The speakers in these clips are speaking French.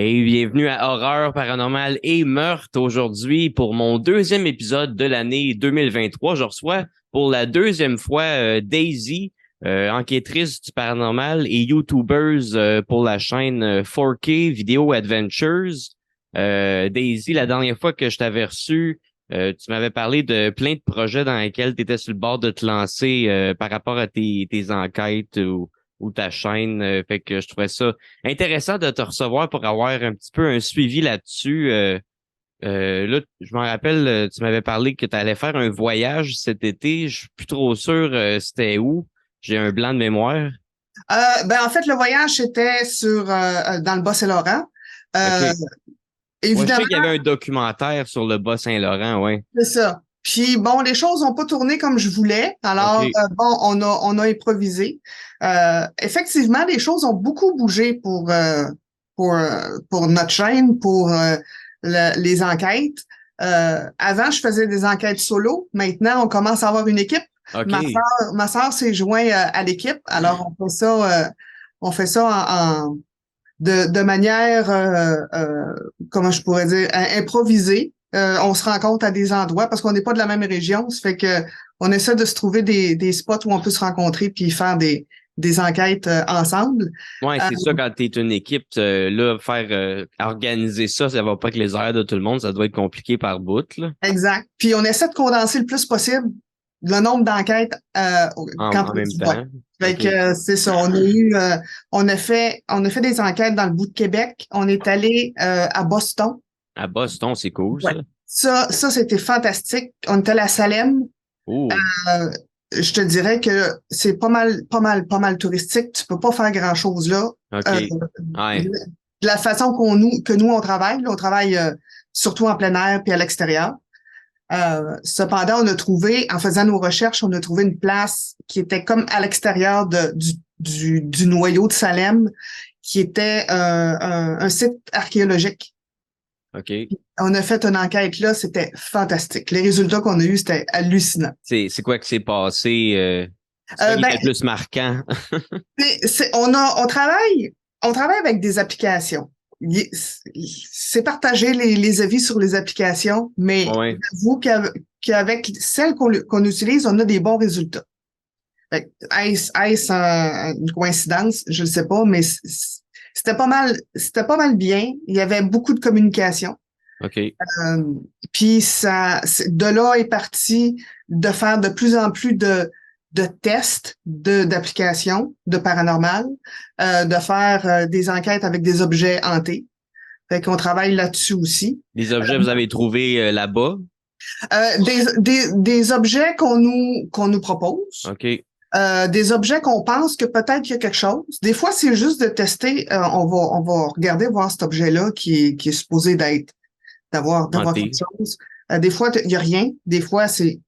Hey, bienvenue à Horreur paranormale et meurtre aujourd'hui pour mon deuxième épisode de l'année 2023. Je reçois pour la deuxième fois Daisy, enquêtrice du paranormal et YouTubeuse pour la chaîne 4K Video Adventures. Daisy, la dernière fois que je t'avais reçu, tu m'avais parlé de plein de projets dans lesquels tu étais sur le bord de te lancer par rapport à tes enquêtes ou ta chaîne. Fait que je trouvais ça intéressant de te recevoir pour avoir un petit peu un suivi là-dessus. Là, je me rappelle, tu m'avais parlé que tu allais faire un voyage cet été. Je suis plus trop sûr c'était où. J'ai un blanc de mémoire. En fait, le voyage était dans le Bas-Saint-Laurent. Euh, OK. Ouais, je sais Évidemment, qu'il y avait un documentaire sur le Bas-Saint-Laurent, ouais. c'est ça. Puis bon, les choses n'ont pas tourné comme je voulais. Alors, OK. on a improvisé. Effectivement, les choses ont beaucoup bougé pour notre chaîne, pour les enquêtes. Avant, je faisais des enquêtes solo. Maintenant, on commence à avoir une équipe. OK. Ma sœur s'est jointe à l'équipe. Alors, on fait ça de manière, comment je pourrais dire, improvisée. On se rencontre à des endroits parce qu'on n'est pas de la même région. Ça fait que on essaie de se trouver des spots où on peut se rencontrer puis faire des enquêtes ensemble. Ouais, Euh, c'est ça quand t'es une équipe, là, faire organiser ça, ça va pas que les horaires de tout le monde, ça doit être compliqué par bout, là. exact. Puis on essaie de condenser le plus possible le nombre d'enquêtes quand En on même dit ouais. temps. Fait OK. que c'est ça. On a fait des enquêtes dans le bout de Québec. On est allé à Boston. À Boston, c'est cool, Ouais. ça. Ça, c'était fantastique. On était à la Salem. Oh, Euh, je te dirais que c'est pas mal touristique. Tu peux pas faire grand-chose là. Euh, OK. Ouais. de la façon que nous, on travaille, là, on travaille surtout en plein air puis à l'extérieur. Cependant, en faisant nos recherches, on a trouvé une place qui était comme à l'extérieur du noyau de Salem, qui était un site archéologique. OK. On a fait une enquête là, c'était fantastique. Les résultats qu'on a eus, c'était hallucinant. C'est quoi qui s'est passé? C'est quoi Euh, qui ben, était le plus marquant? on travaille avec des applications. C'est partagé les avis sur les applications, mais Ouais. j'avoue qu'avec celles qu'on utilise, on a des bons résultats. Fait que, est-ce une coïncidence? Je ne sais pas, mais c'était pas mal bien. Il y avait beaucoup de communication. OK. Euh, Puis de là est parti de faire de plus en plus de tests d'applications de paranormal, de faire des enquêtes avec des objets hantés. Fait qu'on travaille là-dessus aussi. Les objets que vous avez trouvés là-bas? Des objets qu'on nous propose, OK. des objets qu'on pense que peut-être qu'il y a quelque chose. Des fois, c'est juste de tester. On va regarder voir cet objet-là qui est supposé d'avoir quelque Hanté. chose. Des fois, il y a rien. Des fois, c'est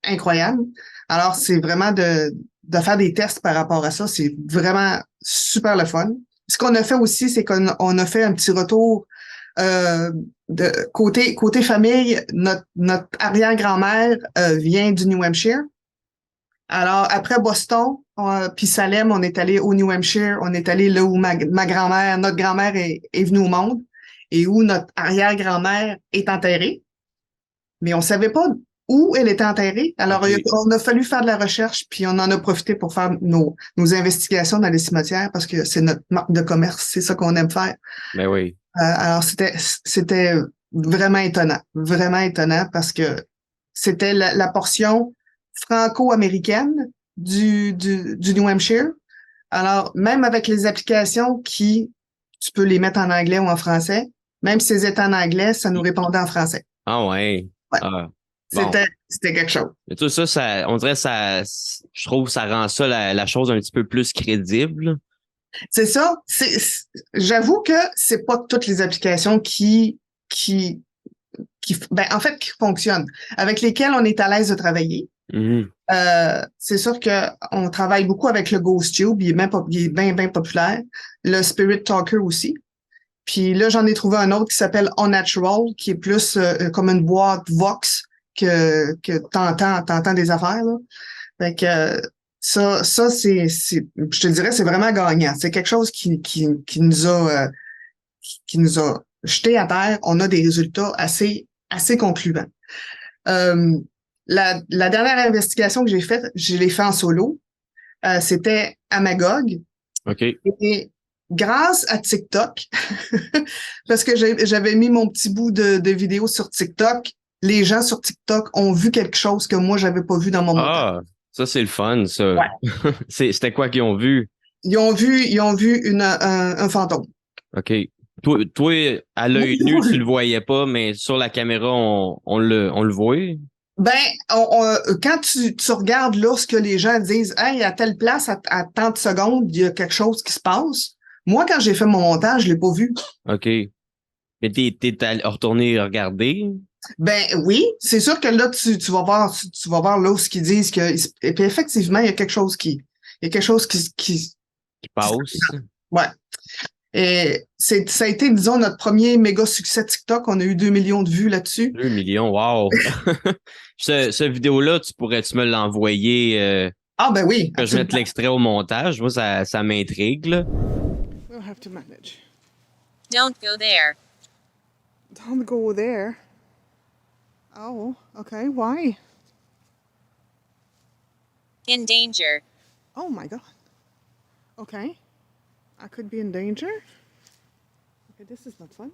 incroyable. Alors, c'est vraiment de faire des tests par rapport à ça. C'est vraiment super le fun. Ce qu'on a fait aussi, c'est qu'on a fait un petit retour de côté famille. Notre arrière-grand-mère vient du New Hampshire. Alors, après Boston, puis Salem, on est allé au New Hampshire. On est allé là où ma grand-mère, notre grand-mère est venue au monde et où notre arrière-grand-mère est enterrée. Mais on savait pas où elle était enterrée. Alors, OK. on a fallu faire de la recherche, puis on en a profité pour faire nos investigations dans les cimetières parce que c'est notre marque de commerce, c'est ça qu'on aime faire. Ben oui. Alors, c'était vraiment étonnant parce que c'était la portion franco-américaine du New Hampshire. Alors, même avec les applications tu peux les mettre en anglais ou en français, même si elles étaient en anglais, ça nous répondait en français. Ah ouais. Ouais, Ah, bon. c'était quelque chose. Mais tout ça, on dirait ça, je trouve que ça rend ça la chose un petit peu plus crédible. C'est ça. J'avoue que c'est pas toutes les applications qui, en fait, qui fonctionnent, avec lesquelles on est à l'aise de travailler. Mhm. C'est sûr que on travaille beaucoup avec le GhostTube, il est bien populaire. Le Spirit Talker aussi. Puis là, j'en ai trouvé un autre qui s'appelle Unnatural, qui est plus comme une boîte Vox que t'entends des affaires, là. Fait que je te dirais, c'est vraiment gagnant. C'est quelque chose qui nous a nous a jetés à terre, on a des résultats assez concluants. La dernière investigation que j'ai faite, je l'ai fait en solo. C'était à Magog. OK. Et grâce à TikTok, parce que j'avais mis mon petit bout de vidéo sur TikTok, les gens sur TikTok ont vu quelque chose que moi, j'avais pas vu dans mon montage. Ah, ça, c'est le fun, ça. Ouais. C'était quoi qu'ils ont vu? Ils ont vu un fantôme. OK. Toi, à l'œil nu, tu le voyais pas, mais sur la caméra, on le voit. Ben, quand tu regardes là ce que les gens disent, hey, à telle place, à tant de secondes, il y a quelque chose qui se passe. Moi, quand j'ai fait mon montage, je l'ai pas vu. OK. Mais t'es retourné regarder? Ben oui, c'est sûr que là, tu vas voir là ce qu'ils disent que. Et puis effectivement, il y a quelque chose qui. Il y a quelque chose Qui passe? Ouais. Et ça a été, disons, notre premier méga succès TikTok. On a eu 2 millions de vues là-dessus. 2 millions, wow! Ce vidéo-là, tu pourrais-tu me l'envoyer Ah ben oui, que je mette l'extrait au montage? Moi, ça m'intrigue, là. We'll have to manage. Don't go there. Don't go there. Oh, okay. Why? In danger. Oh my God. Okay. I could be in danger. Okay, this is not fun.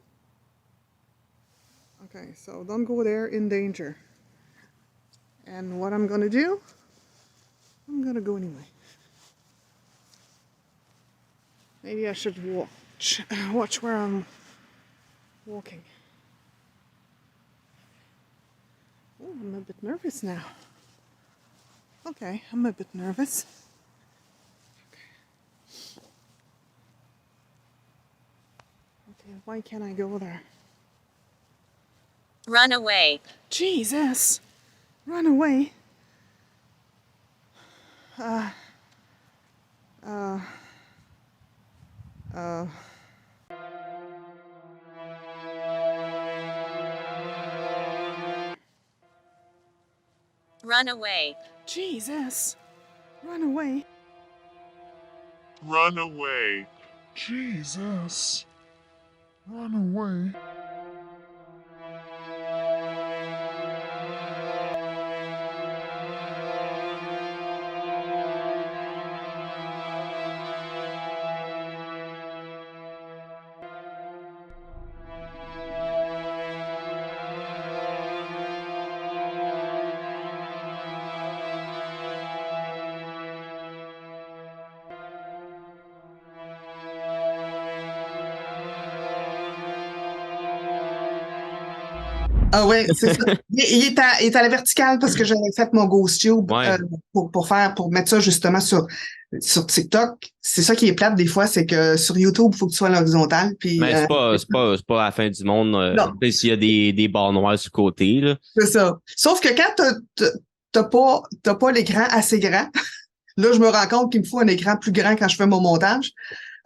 Okay, so don't go there in danger. And what I'm gonna do, I'm gonna go anyway. Maybe I should watch where I'm walking. Oh, I'm a bit nervous now. Okay, I'm a bit nervous. Okay, why can't I go there? Run away. Jesus! Run away. Run away. Jesus! Run away. Run away. Jesus. Run away. Ah ouais, c'est ça. Il est à la verticale parce que j'avais fait mon Ghost Tube Ouais. pour mettre ça justement sur TikTok. C'est ça qui est plate des fois, c'est que sur YouTube, il faut que tu sois à l'horizontale. Puis Mais c'est pas la fin du monde. Non. S'il y a des barres noires sur le côté, là. c'est ça. Sauf que quand t'as pas l'écran assez grand, là, je me rends compte qu'il me faut un écran plus grand quand je fais mon montage.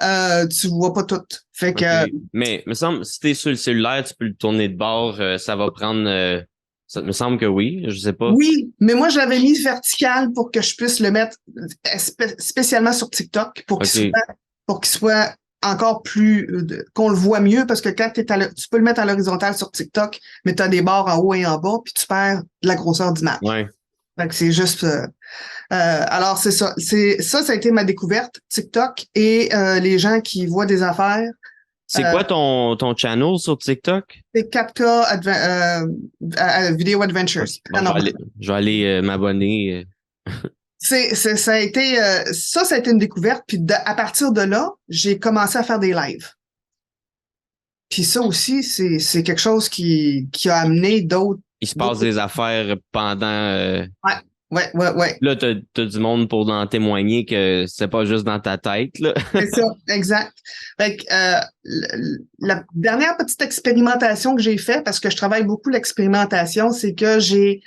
Tu vois pas tout. Fait que OK. Mais me semble, si t'es sur le cellulaire, tu peux le tourner de bord, ça va prendre. Ça me semble que oui, je sais pas. oui, mais moi, j'avais mis vertical pour que je puisse le mettre spécialement sur TikTok pour qu'il soit encore plus, qu'on le voit mieux parce que quand tu peux le mettre à l'horizontale sur TikTok, mais tu as des barres en haut et en bas, puis tu perds de la grosseur d'image. Ouais. Fait que c'est juste. Alors, c'est ça. Ça a été ma découverte, TikTok et les gens qui voient des affaires. C'est quoi ton channel sur TikTok? C'est 4K Video Adventures. Bon, je vais aller m'abonner. Ça a été une découverte. Puis à partir de là, j'ai commencé à faire des lives. Puis ça aussi, c'est quelque chose qui a amené d'autres. Il se passe des affaires pendant. Ouais. Là, t'as du monde pour en témoigner que c'est pas juste dans ta tête, là. C'est ça, exact. Fait que, la dernière petite expérimentation que j'ai faite, parce que je travaille beaucoup l'expérimentation, c'est que j'ai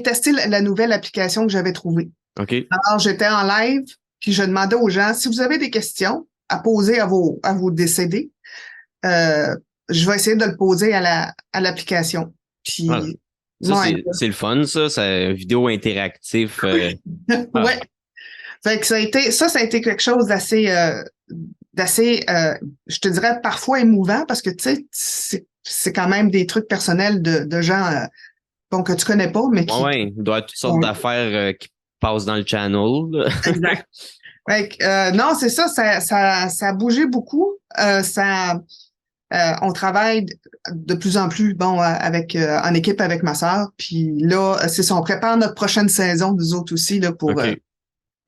testé la nouvelle application que j'avais trouvée. OK. Alors, j'étais en live, puis je demandais aux gens, si vous avez des questions à poser à vos décédés, je vais essayer de le poser à l'application. Puis, ça, c'est le fun, ça. C'est une vidéo interactif. Ouais. Fait que ça a été quelque chose d'assez d'assez, je te dirais parfois émouvant parce que tu sais, c'est quand même des trucs personnels de gens bon, que tu connais pas, mais qui Ouais, il doit y avoir toutes sortes ont- d'affaires qui passent dans le channel, là. exact. Fait que, non, c'est ça, ça a bougé beaucoup. On travaille de plus en plus, bon, avec en équipe avec ma sœur. Puis là, c'est ça, on prépare notre prochaine saison, nous autres aussi, là, pour OK.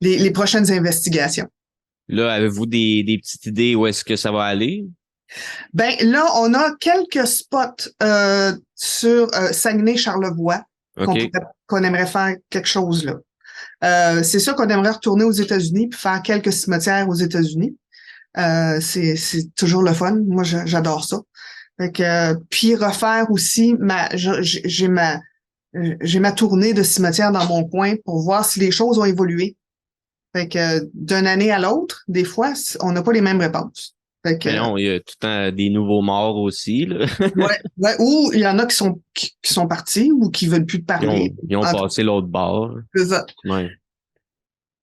les prochaines investigations. Là, avez-vous des petites idées où est-ce que ça va aller? Ben là, on a quelques spots sur Saguenay-Charlevoix OK. qu'on aimerait faire quelque chose là. C'est sûr qu'on aimerait retourner aux États-Unis puis faire quelques cimetières aux États-Unis. C'est toujours le fun. Moi, j'adore ça. Fait que, puis refaire aussi j'ai ma tournée de cimetière dans mon coin pour voir si les choses ont évolué. Fait que d'une année à l'autre, des fois, on n'a pas les mêmes réponses. Fait que, Mais non, il y a tout le temps des nouveaux morts aussi, là. ouais, ou il y en a qui sont partis ou qui veulent plus te parler. Ils ont En tout passé l'autre bord. cas, c'est ça. Ouais.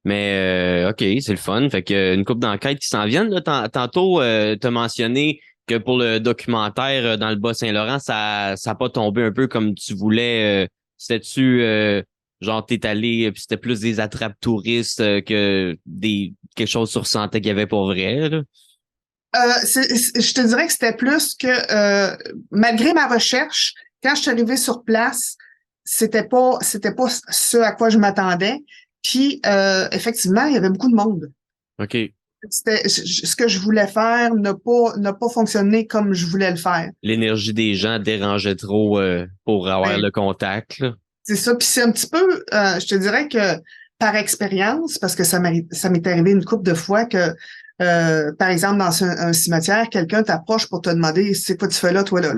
Mais OK, c'est le fun. Fait que une couple d'enquêtes qui s'en viennent. Là. Tantôt, t'as mentionné que pour le documentaire dans le Bas-Saint-Laurent, ça a pas tombé un peu comme tu voulais. C'était-tu genre t'es allé puis c'était plus des attrapes touristes que quelque chose sur santé qu'il y avait pour vrai, là? Je te dirais que c'était plus que malgré ma recherche, quand je suis arrivée sur place, c'était pas ce à quoi je m'attendais. Puis effectivement, il y avait beaucoup de monde. OK. Ce que je voulais faire n'a pas fonctionné comme je voulais le faire. L'énergie des gens dérangeait trop pour avoir Ouais. le contact, là. C'est ça. Puis c'est un petit peu, je te dirais que par expérience, parce que ça m'est arrivé une couple de fois que, par exemple, dans un cimetière, quelqu'un t'approche pour te demander c'est quoi tu fais là, toi là.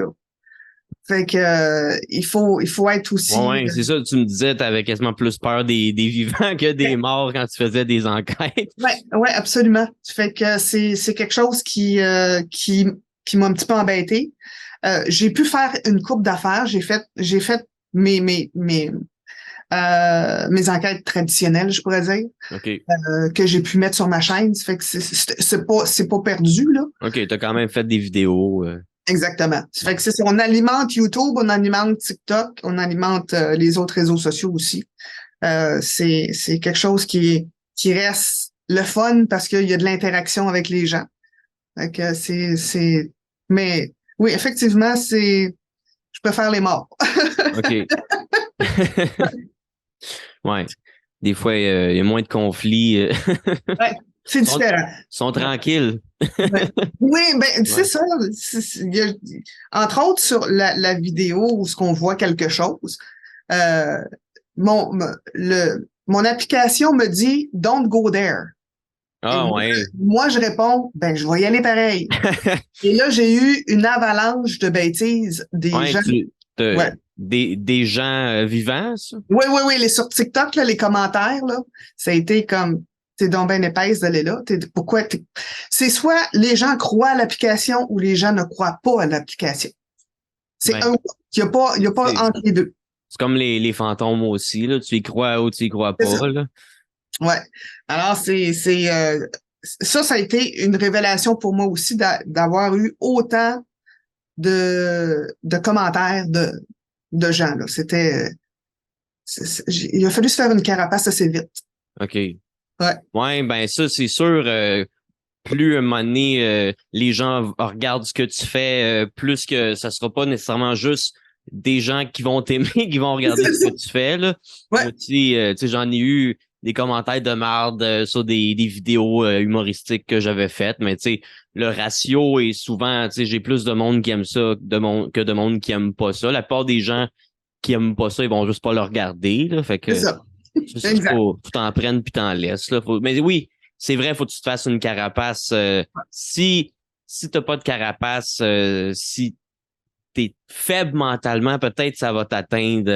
Fait que il faut être aussi. Ouais, c'est ça, tu me disais, t'avais quasiment plus peur des vivants que des morts quand tu faisais des enquêtes. Ouais, absolument. Fait que c'est quelque chose qui m'a un petit peu embêté. J'ai pu faire une coupe d'affaires. J'ai fait mes enquêtes traditionnelles, je pourrais dire, OK. que j'ai pu mettre sur ma chaîne. Ça fait que c'est pas perdu, là. OK, t'as quand même fait des vidéos. Exactement. Ça fait que c'est ça. On alimente YouTube, on alimente TikTok, on alimente les autres réseaux sociaux aussi. C'est quelque chose qui reste le fun parce qu'il y a de l'interaction avec les gens. Fait que mais oui, effectivement, je préfère les morts. OK. Ouais. Des fois, il y a moins de conflits. Ouais, c'est Ils sont, différent. sont tranquilles. Ouais. Oui, ben, c'est Ouais. ça. Entre autres, sur la vidéo où ce qu'on voit quelque chose, euh, mon application me dit Don't go there. Et Ah ouais. moi, je réponds, ben, je vais y aller pareil. Et là, j'ai eu une avalanche de bêtises des Ouais, gens. Ouais. des gens vivants, ça? Oui, sur TikTok, là, les commentaires, là, ça a été comme, t'es donc ben épaisse d'aller là. C'est soit les gens croient à l'application ou les gens ne croient pas à l'application. C'est Ben, un, il y a pas c'est entre les deux. c'est comme les fantômes aussi, là. Tu y crois ou tu y crois C'est ça. pas, là. Ouais. Alors, ça a été une révélation pour moi aussi d'avoir eu autant de commentaires de gens, là. Il a fallu se faire une carapace assez vite. OK. Ouais. Ouais, ben ça, c'est sûr. Plus à un moment donné, les gens regardent ce que tu fais, plus que ça sera pas nécessairement juste des gens qui vont t'aimer, qui vont regarder ce que tu fais, là. Ouais. Moi aussi, tu sais, j'en ai eu des commentaires de marde sur des vidéos humoristiques que j'avais faites, mais tu sais, le ratio est souvent, tu sais, j'ai plus de monde qui aime ça que de monde qui aime pas ça. La plupart des gens qui aiment pas ça, ils vont juste pas le regarder, là. Fait C'est que ça. c'est ça, Exact. faut t'en prennes puis t'en laisses, là. Mais oui, c'est vrai, faut que tu te fasses une carapace. Si t'as pas de carapace, si t'es faible mentalement, peut-être ça va t'atteindre.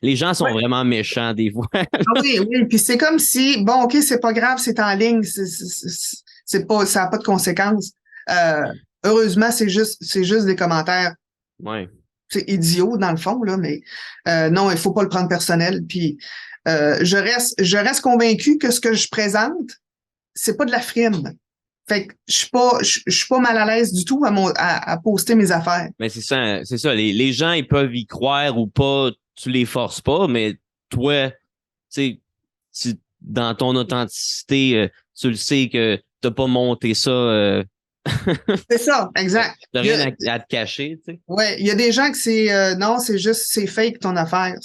Les gens sont Ouais. vraiment méchants des fois. Ah oui. Puis c'est comme si, bon, OK, c'est pas grave, c'est en ligne, c'est pas, ça n'a pas de conséquences. Heureusement, c'est juste des commentaires. Ouais. C'est idiot dans le fond, là, mais non, il faut pas le prendre personnel. Puis je reste convaincu que ce que je présente, c'est pas de la frime. Fait que je suis pas mal à l'aise du tout à poster mes affaires. Mais c'est ça. Les gens, ils peuvent y croire ou pas, tu les forces pas, mais toi, tu sais, dans ton authenticité, tu le sais que t'as pas monté ça, C'est ça, exact. t'as rien à te cacher, tu sais. Ouais, il y a des gens que non, c'est fake ton affaire.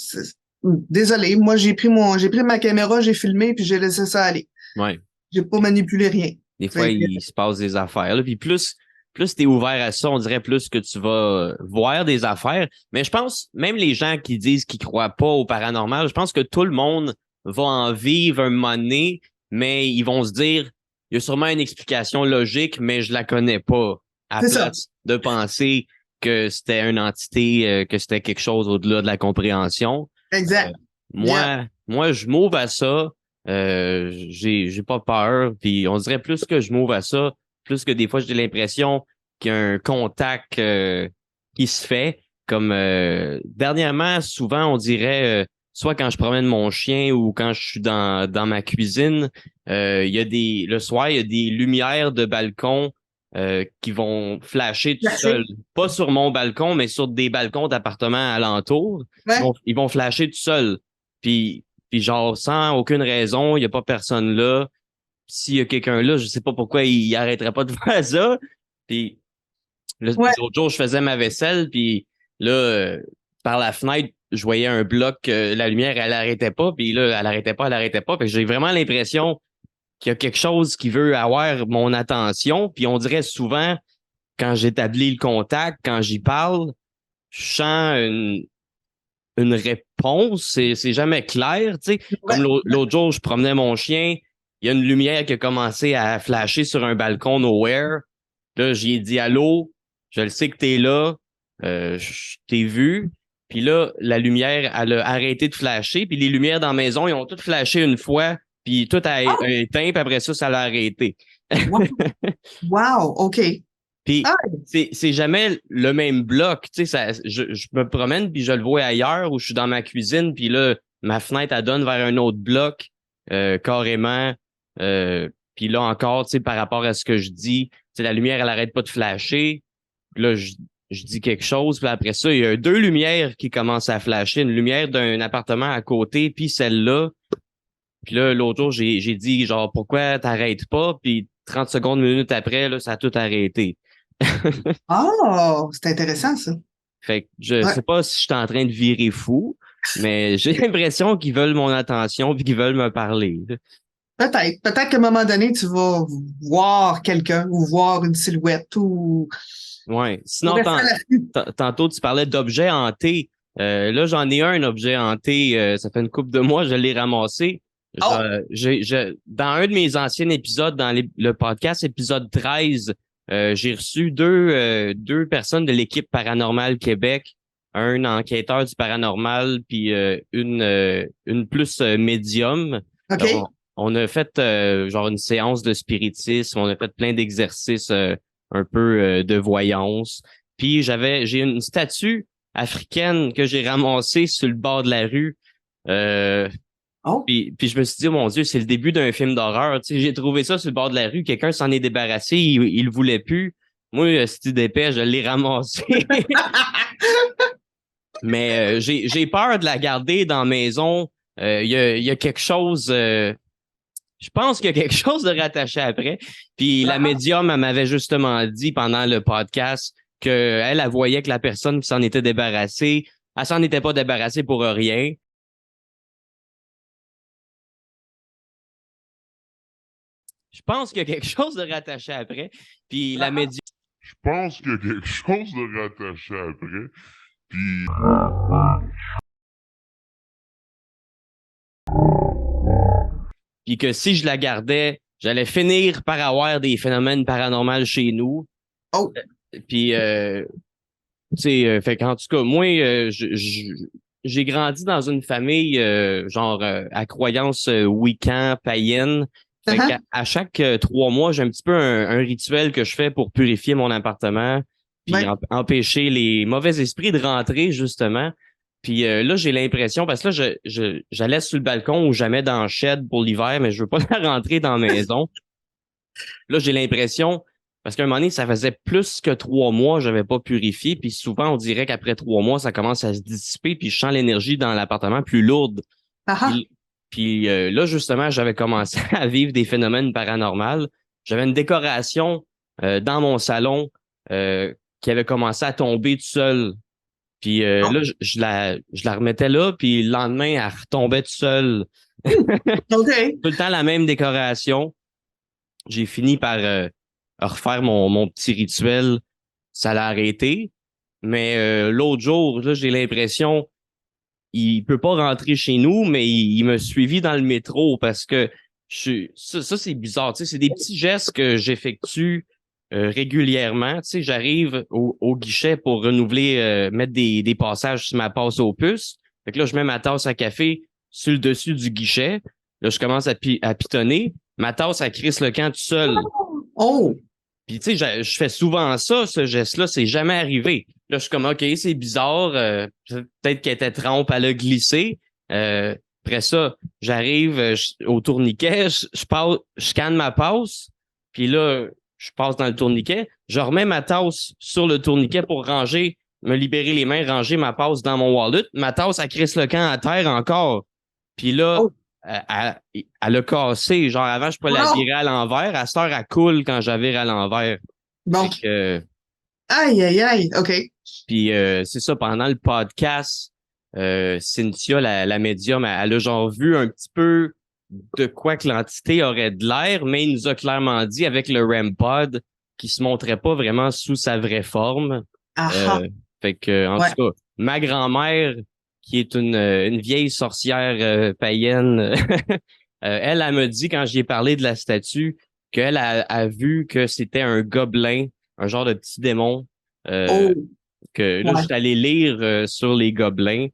Désolé, moi j'ai pris ma caméra, j'ai filmé puis j'ai laissé ça aller. Ouais. J'ai pas manipulé rien. Des fois, il se passe des affaires, là. Puis plus t'es ouvert à ça, on dirait plus que tu vas voir des affaires. Mais je pense, même les gens qui disent qu'ils croient pas au paranormal, je pense que tout le monde va en vivre un moment donné, mais ils vont se dire, il y a sûrement une explication logique, mais je la connais pas. À C'est ça. place de penser que c'était une entité, que c'était quelque chose au-delà de la compréhension. Exact. Moi, je m'ouvre à ça. J'ai pas peur. Puis on dirait plus que je m'ouvre à ça, plus que des fois j'ai l'impression qu'il y a un contact qui se fait. Comme dernièrement, souvent on dirait soit quand je promène mon chien ou quand je suis dans ma cuisine, il y a le soir, il y a des lumières de balcon qui vont flasher tout seul. Pas sur mon balcon, mais sur des balcons d'appartements alentour. Ouais. Ils vont flasher tout seul. Puis genre, sans aucune raison, il n'y a pas personne là. S'il y a quelqu'un là, je sais pas pourquoi il arrêterait pas de faire ça. Puis l'autre jour, je faisais ma vaisselle, puis là, par la fenêtre, je voyais un bloc, la lumière, elle arrêtait pas, puis là, elle arrêtait pas. Fait que j'ai vraiment l'impression qu'il y a quelque chose qui veut avoir mon attention. Puis on dirait souvent, quand j'établis le contact, quand j'y parle, je sens une réponse, c'est jamais clair, tu sais. Comme l'autre jour, je promenais mon chien, il y a une lumière qui a commencé à flasher sur un balcon nowhere. Là, j'ai dit allô, je le sais que t'es là, je t'ai vu. Puis là, la lumière, elle a arrêté de flasher. Puis les lumières dans la maison, ils ont toutes flashé une fois, puis tout a éteint, puis après ça l'a arrêté. Wow, OK. Puis c'est jamais le même bloc, tu sais, je me promène puis je le vois ailleurs ou je suis dans ma cuisine puis là ma fenêtre elle donne vers un autre bloc carrément puis là encore, tu sais, par rapport à ce que je dis, tu sais, la lumière elle arrête pas de flasher. Puis là je dis quelque chose puis après ça il y a deux lumières qui commencent à flasher, une lumière d'un appartement à côté puis celle-là. Puis là l'autre jour j'ai dit genre pourquoi t'arrêtes pas puis 30 secondes, une minute après là ça a tout arrêté. Oh, c'est intéressant, ça. Fait que je sais pas si je suis en train de virer fou, mais j'ai l'impression qu'ils veulent mon attention puis qu'ils veulent me parler. Peut-être. Peut-être qu'à un moment donné, tu vas voir quelqu'un ou voir une silhouette ou... Ouais. Sinon, tantôt, tu parlais d'objets hantés. Là, j'en ai un objet hanté. Ça fait une couple de mois, je l'ai ramassé. Dans un de mes anciens épisodes, dans le podcast, épisode 13, j'ai reçu deux personnes de l'équipe Paranormal Québec, un enquêteur du paranormal puis une plus médium. OK. On a fait genre une séance de spiritisme, on a fait plein d'exercices un peu de voyance. Puis j'ai une statue africaine que j'ai ramassée sur le bord de la rue. Puis je me suis dit, oh mon Dieu, c'est le début d'un film d'horreur. Tu sais, j'ai trouvé ça sur le bord de la rue. Quelqu'un s'en est débarrassé. Il le voulait plus. Moi, c'était d'épais, je l'ai ramassé. Mais j'ai peur de la garder dans la maison. Il y a quelque chose... je pense qu'il y a quelque chose de rattaché après. Puis la médium, elle m'avait justement dit pendant le podcast qu'elle voyait que la personne qui s'en était débarrassée, elle s'en était pas débarrassée pour rien. Je pense qu'il y a quelque chose de rattaché après. Puis la médium... Je pense qu'il y a quelque chose de rattaché après. Puis... Puis que si je la gardais, j'allais finir par avoir des phénomènes paranormaux chez nous. Puis, tu sais, fait qu'en tout cas, moi, j'ai grandi dans une famille genre à croyance wiccan, païenne. Fait qu'à chaque 3 mois, j'ai un petit peu un rituel que je fais pour purifier mon appartement, puis empêcher les mauvais esprits de rentrer, justement. Puis là, j'ai l'impression, parce que là, je laisse sur le balcon ou jamais dans le shed pour l'hiver, mais je veux pas la rentrer dans la maison. Là, j'ai l'impression, parce qu'à un moment donné, ça faisait plus que 3 mois, j'avais pas purifié. Puis souvent, on dirait qu'après 3 mois, ça commence à se dissiper. Puis je sens l'énergie dans l'appartement plus lourde. Ah ah. Puis là, justement, j'avais commencé à vivre des phénomènes paranormaux. J'avais une décoration dans mon salon qui avait commencé à tomber tout seul. Puis Oh. là, je la remettais là, puis le lendemain, elle retombait tout seul. OK. Tout le temps la même décoration. J'ai fini par refaire mon petit rituel. Ça l'a arrêté. Mais l'autre jour, là, j'ai l'impression il peut pas rentrer chez nous, mais il m'a suivi dans le métro parce que ça c'est bizarre. Tu sais, c'est des petits gestes que j'effectue régulièrement. Tu sais, j'arrive au guichet pour renouveler, mettre des passages sur ma passe aux puces. Fait que là, je mets ma tasse à café sur le dessus du guichet. Là, je commence à pitonner. Ma tasse, elle crisse le camp tout seul. Oh! Puis, tu sais, je fais souvent ça, ce geste-là, c'est jamais arrivé. Là, je suis comme, OK, c'est bizarre. Peut-être qu'elle était trempe, elle a glissé. Après ça, j'arrive au tourniquet, je scanne ma passe. Puis là, je passe dans le tourniquet. Je remets ma tasse sur le tourniquet pour ranger, me libérer les mains, ranger ma passe dans mon wallet. Ma tasse, elle crisse le camp à terre encore. Puis là, Oh. elle a cassé. Genre, avant, je pouvais la virer à l'envers. À cette heure, elle coule quand je la vire à l'envers. Bon. Fait que, Aïe, aïe, aïe. OK. puis c'est ça, pendant le podcast, Cynthia, la médium, elle a genre vu un petit peu de quoi que l'entité aurait de l'air, mais il nous a clairement dit avec le REM pod qu'il se montrait pas vraiment sous sa vraie forme. Ah ah. Fait que, en Ouais. tout cas, ma grand-mère, qui est une vieille sorcière païenne, elle me dit, quand j'y ai parlé de la statue, qu'elle a vu que c'était un gobelin, un genre de petit démon. Oh. Que là, Ouais. je suis allé lire sur les gobelins.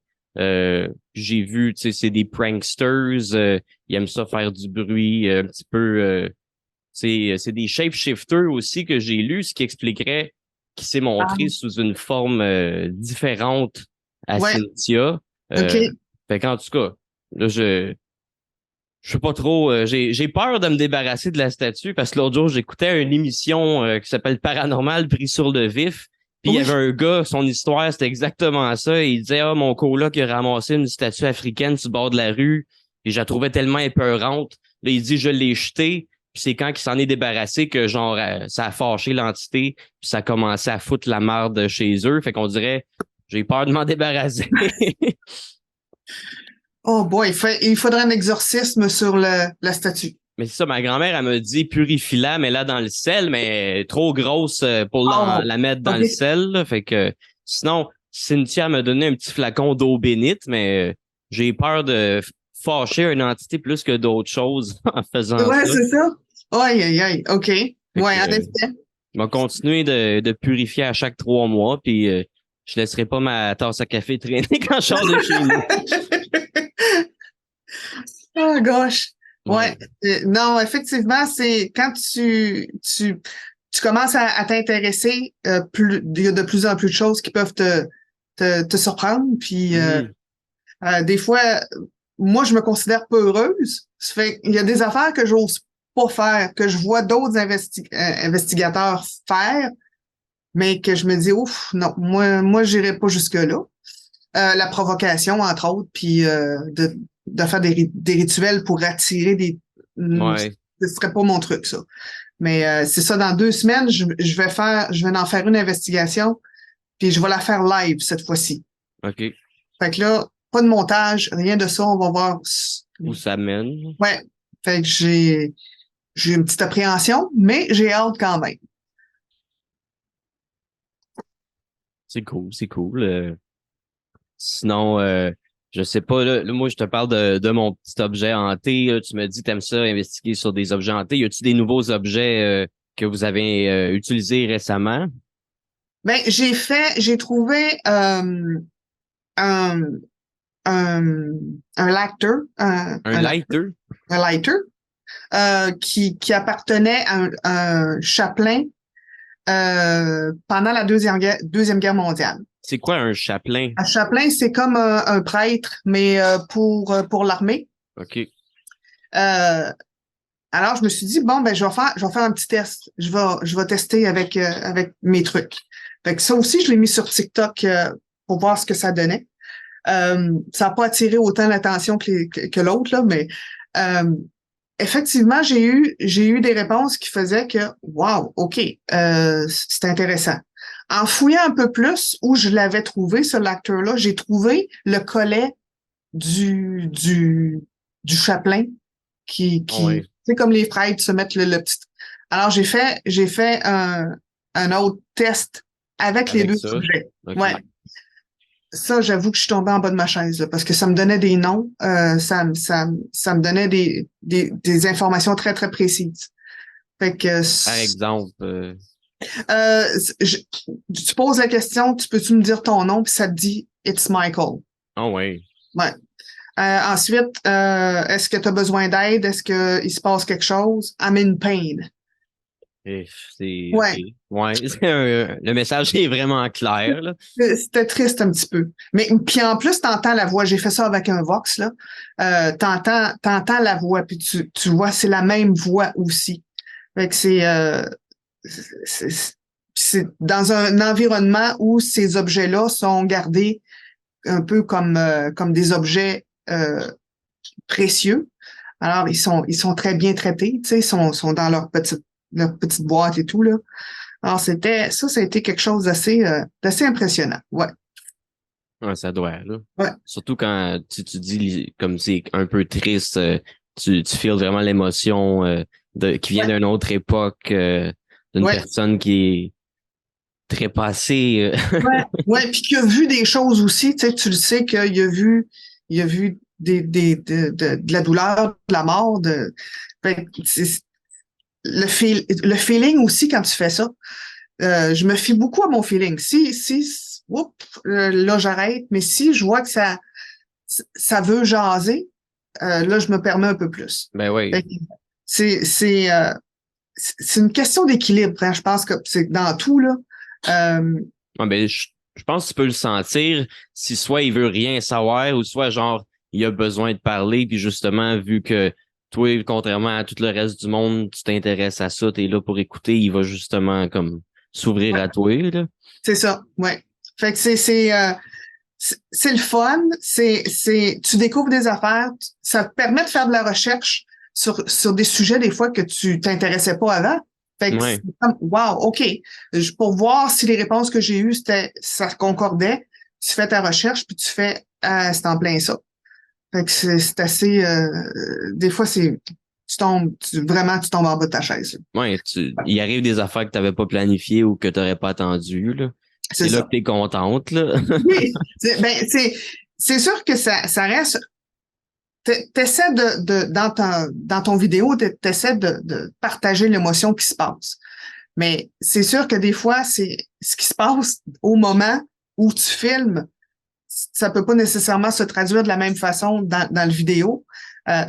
J'ai vu, tu sais, c'est des pranksters. Ils aiment ça faire du bruit un petit peu. C'est des shapeshifters aussi que j'ai lu, ce qui expliquerait qu'il s'est montré sous une forme différente à Ouais. Cynthia. OK. Fait qu'en tout cas, là, je sais pas trop. J'ai peur de me débarrasser de la statue parce que l'autre jour, j'écoutais une émission qui s'appelle Paranormal pris sur le vif. Puis il y Oui. avait un gars, son histoire, c'était exactement ça. Il disait, ah, mon coloc a ramassé une statue africaine sur le bord de la rue. Et je la trouvais tellement épeurante. Là, il dit, je l'ai jetée. Puis c'est quand il s'en est débarrassé que, genre, ça a fâché l'entité. Puis ça a commencé à foutre la merde chez eux. Fait qu'on dirait, j'ai peur de m'en débarrasser. Oh boy, il faudrait un exorcisme sur la statue. Mais c'est ça, ma grand-mère, elle me dit purifie-la, mais là dans le sel, mais trop grosse pour Oh, la mettre dans OK. le sel. Là. Fait que sinon, Cynthia m'a donné un petit flacon d'eau bénite, mais j'ai peur de fâcher une entité plus que d'autres choses en faisant Ouais, ça. c'est ça. Aïe, aïe, aïe. OK. Fait Ouais, que, en effet. je vais continuer de purifier à chaque 3 mois, puis je laisserai pas ma tasse à café traîner quand je sors de chez nous. Oh gosh. Ouais. Ouais. Non, effectivement, c'est quand tu commences à t'intéresser, il y a de plus en plus de choses qui peuvent te surprendre. Puis Mhm. des fois, moi, je me considère peu heureuse. Ça fait il y a des affaires que j'ose pas faire, que je vois d'autres investigateurs faire, mais que je me dis ouf, non, moi, j'irai pas jusque-là. La provocation, entre autres, puis de faire des rituels pour attirer Ouais. ce serait pas mon truc, ça. Mais c'est ça, dans 2 semaines, je vais en faire une investigation, puis je vais la faire live cette fois-ci. OK. Fait que là, pas de montage, rien de ça, on va voir. Où ça mène? Ouais. Fait que j'ai une petite appréhension, mais j'ai hâte quand même. C'est cool, c'est cool. Sinon, je sais pas, là, moi, je te parle de mon petit objet hanté. Là. Tu me dis, t'aimes ça, investiguer sur des objets hantés. Y a-tu des nouveaux objets que vous avez utilisés récemment? Ben, j'ai trouvé un, un lighter, Un lighter? un lighter qui appartenait à un chapelain pendant la Deuxième Guerre mondiale. C'est quoi un chapelain? Un chapelain, c'est comme un prêtre, mais pour l'armée. OK. Alors, je me suis dit, bon, ben, je vais faire un petit test. Je vais tester avec mes trucs. Fait que ça aussi, je l'ai mis sur TikTok pour voir ce que ça donnait. Ça n'a pas attiré autant l'attention que l'autre, là, mais effectivement, j'ai eu des réponses qui faisaient que, wow, OK, c'est intéressant. En fouillant un peu plus où je l'avais trouvé, ce lecteur-là, j'ai trouvé le collet du chapelain Ouais. c'est comme les frères se mettent le petit. Alors, j'ai fait un autre test avec les Avec deux ça. objets. OK. Ouais. Ça, j'avoue que je suis tombée en bas de ma chaise, là, parce que ça me donnait des noms, ça me donnait des informations très, très précises. Fait que, Par exemple, euh, je- tu poses la question, peux-tu me dire ton nom, puis ça te dit It's Michael. ah ouais. Ouais. Ensuite, est-ce que tu as besoin d'aide? Est-ce qu'il se passe quelque chose? I'm in pain. C'est Ouais. OK. Ouais, le message est vraiment clair, là. C'était triste un petit peu. Mais puis en plus, t'entends la voix. J'ai fait ça avec un Vox, là. T'entends la voix, puis tu vois, c'est la même voix aussi. Fait que c'est dans un environnement où ces objets-là sont gardés un peu comme des objets précieux. Alors, ils sont très bien traités, tu sais, sont dans leur petite boîte et tout, là. Alors, ça a été quelque chose d'assez impressionnant. Ouais. Ouais, ça doit, là. Ouais. Surtout quand tu dis comme c'est un peu triste, tu feels vraiment l'émotion qui vient Ouais. d'une autre époque, d'une Ouais. personne qui est très passée. Ouais. Ouais. Puis qui a vu des choses aussi, tu sais, tu le sais qu'il a vu de la douleur, de la mort, fait que le feeling aussi quand tu fais ça. Je me fie beaucoup à mon feeling. Là, j'arrête, mais si je vois que ça veut jaser, là, je me permets un peu plus. Ben oui. Fait que c'est une question d'équilibre, hein. Je pense que c'est dans tout, là. Ouais, ben, je pense que tu peux le sentir si soit il veut rien savoir ou soit genre il a besoin de parler, puis justement, vu que toi, contrairement à tout le reste du monde, tu t'intéresses à ça, t'es là pour écouter, il va justement comme s'ouvrir Ouais, à toi, là. c'est ça, ouais. Fait que c'est le fun, tu découvres des affaires, ça te permet de faire de la recherche sur des sujets des fois que tu t'intéressais pas avant. Fait que Ouais. c'est comme, wow, OK. Pour voir si les réponses que j'ai eues, ça concordait, tu fais ta recherche, puis tu fais, c'est en plein ça. Fait que c'est assez, des fois, vraiment, tu tombes en bas de ta chaise, là. Ouais, il arrive des affaires que tu n'avais pas planifiées ou que tu n'aurais pas attendues, là. C'est C'est là ça. que tu es contente, là. Oui, c'est sûr que ça reste. T'essaies dans ton vidéo, t'essaies de partager l'émotion qui se passe. Mais c'est sûr que des fois, c'est ce qui se passe au moment où tu filmes, ça peut pas nécessairement se traduire de la même façon dans le vidéo.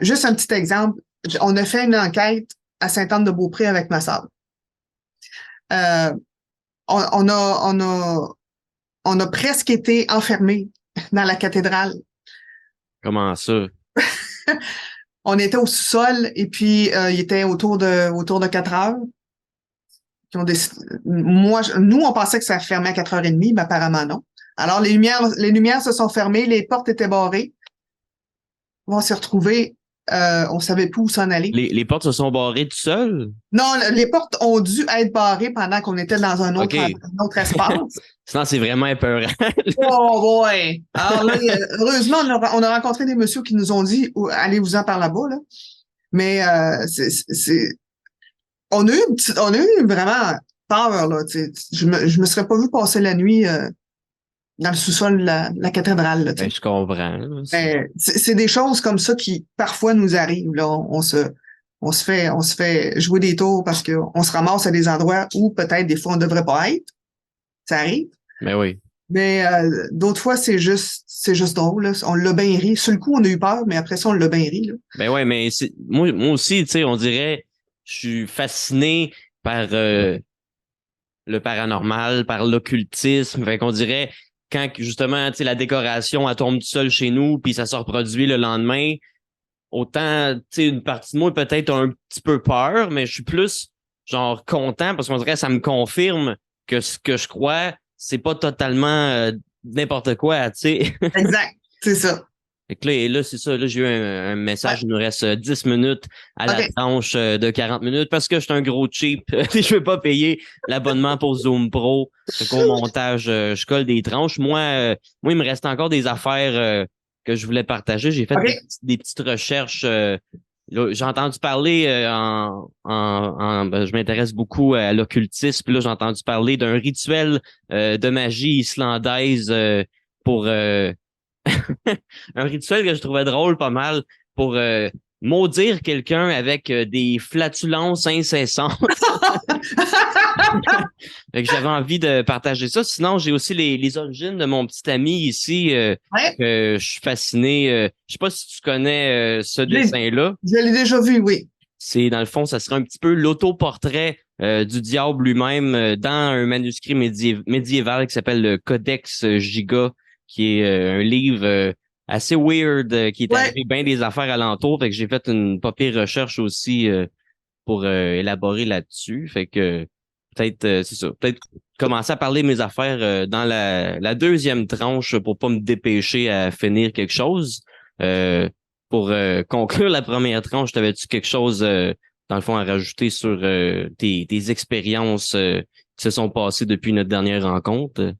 Juste un petit exemple. On a fait une enquête à Sainte-Anne-de-Beaupré avec ma sœur. Euh, on a presque été enfermés dans la cathédrale. Comment ça? On était au sous-sol et puis il était autour de 4 heures. Puis nous, on pensait que ça fermait à 4h30, mais apparemment non. Alors, les lumières se sont fermées, les portes étaient barrées. On s'est retrouvés, on savait plus où s'en aller. Les portes se sont barrées tout seules? Non, les portes ont dû être barrées pendant qu'on était dans un OK. un autre espace. Sinon, c'est vraiment épeurant. Oh boy! Alors là, heureusement, on a rencontré des messieurs qui nous ont dit allez-vous-en par là-bas, là. Mais on a eu vraiment peur, là. Je me serais pas vu passer la nuit dans le sous-sol de la cathédrale, là, Ben, je comprends, là. c'est des choses comme ça qui parfois nous arrivent, là. On se fait jouer des tours parce qu'on se ramasse à des endroits où peut-être des fois on devrait pas être. Ça arrive. Ben oui. Mais d'autres fois, c'est juste drôle, là. On l'a bien ri. Sur le coup, on a eu peur, mais après ça, on l'a bien ri, là. Ben ouais, mais moi aussi, tu sais, on dirait, je suis fasciné par le paranormal, par l'occultisme. Fait qu'on dirait, quand justement, tu sais, la décoration, elle tombe toute seule chez nous, puis ça se reproduit le lendemain, autant, tu sais, une partie de moi peut-être un petit peu peur, mais je suis plus genre content parce qu'on dirait que ça me confirme que ce que je crois, c'est pas totalement n'importe quoi, tu sais. Exact. C'est ça. Fait que là, et là, c'est ça. Là, j'ai eu un message. Il nous reste 10 minutes à la OK. tranche de 40 minutes parce que je suis un gros cheap. Je veux pas payer l'abonnement pour Zoom Pro. Fait qu'au montage, je colle des tranches. Moi, il me reste encore des affaires que je voulais partager. J'ai fait OK. des petites recherches. Là, j'ai entendu parler ben, je m'intéresse beaucoup à l'occultisme. Puis là, j'ai entendu parler d'un rituel de magie islandaise pour un rituel que je trouvais drôle pas mal pour maudire quelqu'un avec des flatulences incessantes. Fait que j'avais envie de partager ça. Sinon, j'ai aussi les origines de mon petit ami ici Ouais. que je suis fasciné. Je sais pas si tu connais ce dessin-là. Je l'ai déjà vu, oui. C'est, dans le fond, ça serait un petit peu l'autoportrait du diable lui-même dans un manuscrit médiéval qui s'appelle le Codex Giga, qui est un livre assez weird, qui est Ouais. arrivé bien des affaires alentour. Fait que j'ai fait une pas pire recherche aussi pour élaborer là-dessus. Fait que peut-être, c'est ça, peut-être commencer à parler de mes affaires dans la deuxième tranche pour pas me dépêcher à finir quelque chose. Pour conclure la première tranche, t'avais-tu quelque chose, dans le fond, à rajouter sur tes expériences qui se sont passées depuis notre dernière rencontre?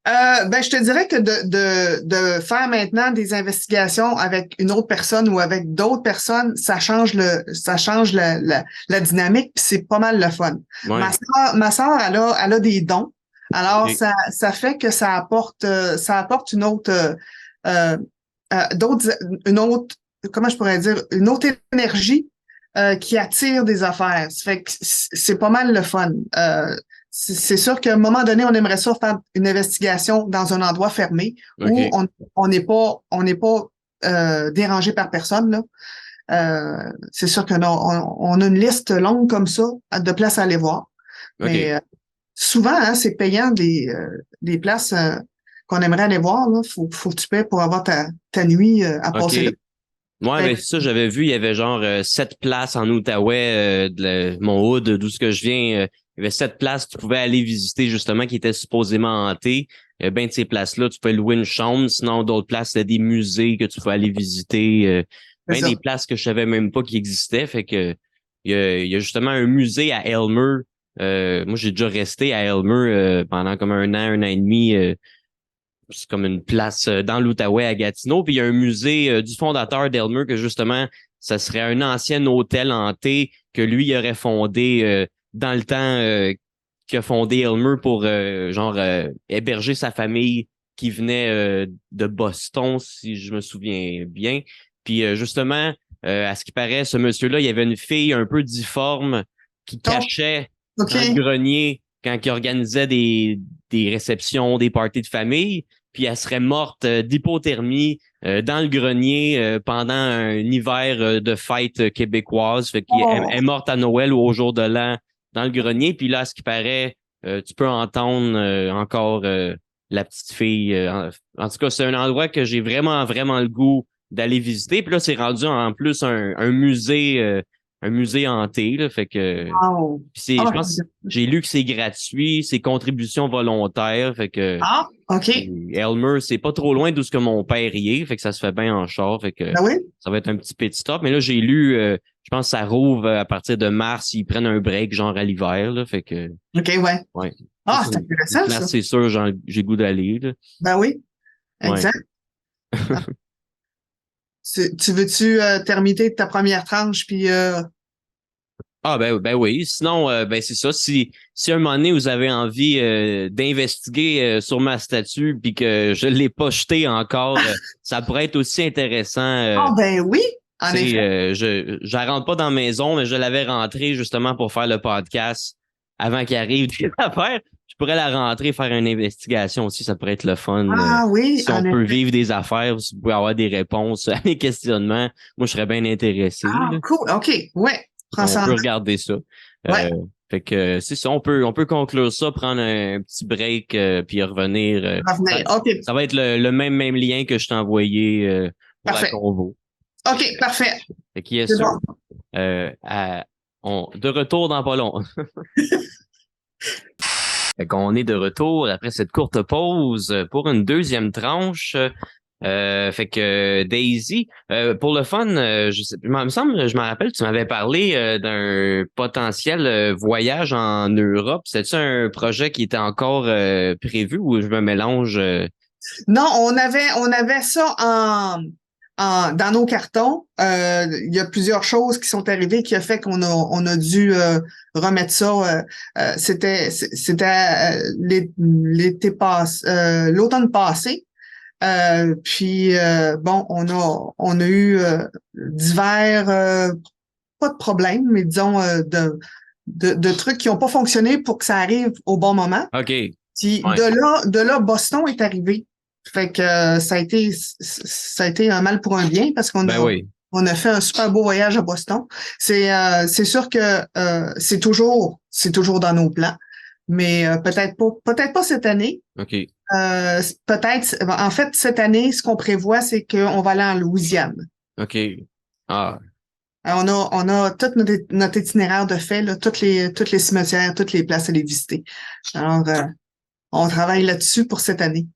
Ben, je te dirais que de faire maintenant des investigations avec une autre personne ou avec d'autres personnes, ça change la dynamique, puis c'est pas mal le fun. Ouais. Ma sœur, elle a des dons. Alors, Ok. ça fait que ça apporte une autre, une autre, comment je pourrais dire, une autre énergie qui attire des affaires. Ça fait que c'est pas mal le fun. C'est sûr qu'à un moment donné, on aimerait ça faire une investigation dans un endroit fermé où Ok. on n'est pas dérangé par personne, là. C'est sûr que non, on a une liste longue comme ça de places à aller voir. Ok. Mais souvent, hein, c'est payant des places qu'on aimerait aller voir. Là. Faut que tu paies pour avoir ta nuit à passer là. Ok. Ouais, Fait ben que- ça, j'avais vu, il y avait genre 7 places en Outaouais, mon hood, d'où ce que je viens. Il y avait 7 places que tu pouvais aller visiter justement qui étaient supposément hantées. Ben de ces places-là, tu pouvais louer une chambre. Sinon, d'autres places, c'était des musées que tu pouvais aller visiter. c'est Ben ça. des places que je savais même pas qui existaient. Fait que il y a justement un musée à Elmer. Moi, j'ai déjà resté à Elmer pendant comme un an et demi. C'est comme une place dans l'Outaouais à Gatineau. Puis il y a un musée du fondateur d'Elmer que justement, ça serait un ancien hôtel hanté que lui il aurait fondé dans le temps qu'il a fondé Elmer pour héberger sa famille qui venait de Boston, si je me souviens bien. Puis justement, à ce qui paraît, ce monsieur-là, il y avait une fille un peu difforme qui Oh, cachait OK. dans le grenier quand il organisait des réceptions, des parties de famille, puis elle serait morte d'hypothermie dans le grenier pendant un hiver de fête québécoise. Fait qu'elle Oh. elle est morte à Noël ou au jour de l'an dans le grenier. Puis là, à ce qui paraît, tu peux entendre encore la petite fille. En tout cas, c'est un endroit que j'ai vraiment, vraiment le goût d'aller visiter. Puis là, c'est rendu en plus un musée hanté. Là, fait que Wow. puis je pense j'ai lu que c'est gratuit, c'est contribution volontaire, fait que Ah, OK. Elmer, c'est pas trop loin d'où ce que mon père y est, fait que ça se fait bien en char, fait que Ben oui. ça va être un petit pit stop. Mais là, j'ai lu, je pense que ça rouvre à partir de mars, ils prennent un break genre à l'hiver, là, fait que OK, ouais. ouais. Ah, Ça, c'est une intéressant, place, ça. c'est sûr, j'ai le goût d'aller. Là. Ben oui. Ouais. Exact. Ah. Tu veux-tu terminer ta première tranche puis Ah ben oui. Sinon, ben c'est ça. Si un moment donné vous avez envie d'investiguer sur ma statue puis que je l'ai pas jeté encore, ça pourrait être aussi intéressant. Ah ben oui, en Tu sais, effet. je la rentre pas dans la maison, mais je l'avais rentrée justement pour faire le podcast avant qu'il arrive des affaires. Je pourrais la rentrer, faire une investigation aussi, ça pourrait être le fun. Ah oui, Si on en peut effet. vivre des affaires, si vous pouvez avoir des réponses à mes questionnements, moi je serais bien intéressé. Ah, Là. cool. OK. Ouais. Prends ça On en peut note. regarder ça. Ouais. Fait que c'est ça, on peut conclure ça, prendre un petit break, puis revenir. Ça, Revenir. OK. ça va être le même lien que je t'ai envoyé pour la Parfait. convo. OK, parfait. Fait qu'il est C'est sûr. bon. De retour dans pas long. Fait qu'on est de retour après cette courte pause pour une deuxième tranche. Fait que Daisy, pour le fun, je sais, il me semble, je me rappelle, tu m'avais parlé d'un potentiel voyage en Europe. C'était-tu un projet qui était encore prévu ou je me mélange? Non, on avait ça dans nos cartons. Il y a plusieurs choses qui sont arrivées qui a fait on a dû remettre ça. C'était l'été passé, l'automne passé. Bon, on a eu divers pas de problème, mais disons de trucs qui n'ont pas fonctionné pour que ça arrive au bon moment. OK. Puis Ouais. de là, Boston est arrivé. Fait que ça a été un mal pour un bien parce Oui. on a fait un super beau voyage à Boston. C'est sûr que c'est toujours dans nos plans, mais peut-être pas cette année. OK. Peut-être, en fait, cette année, ce qu'on prévoit, c'est qu'on va aller en Louisiane. OK. Ah, On a tout notre itinéraire de fait, là, toutes les cimetières, toutes les places à les visiter. Alors, on travaille là-dessus pour cette année.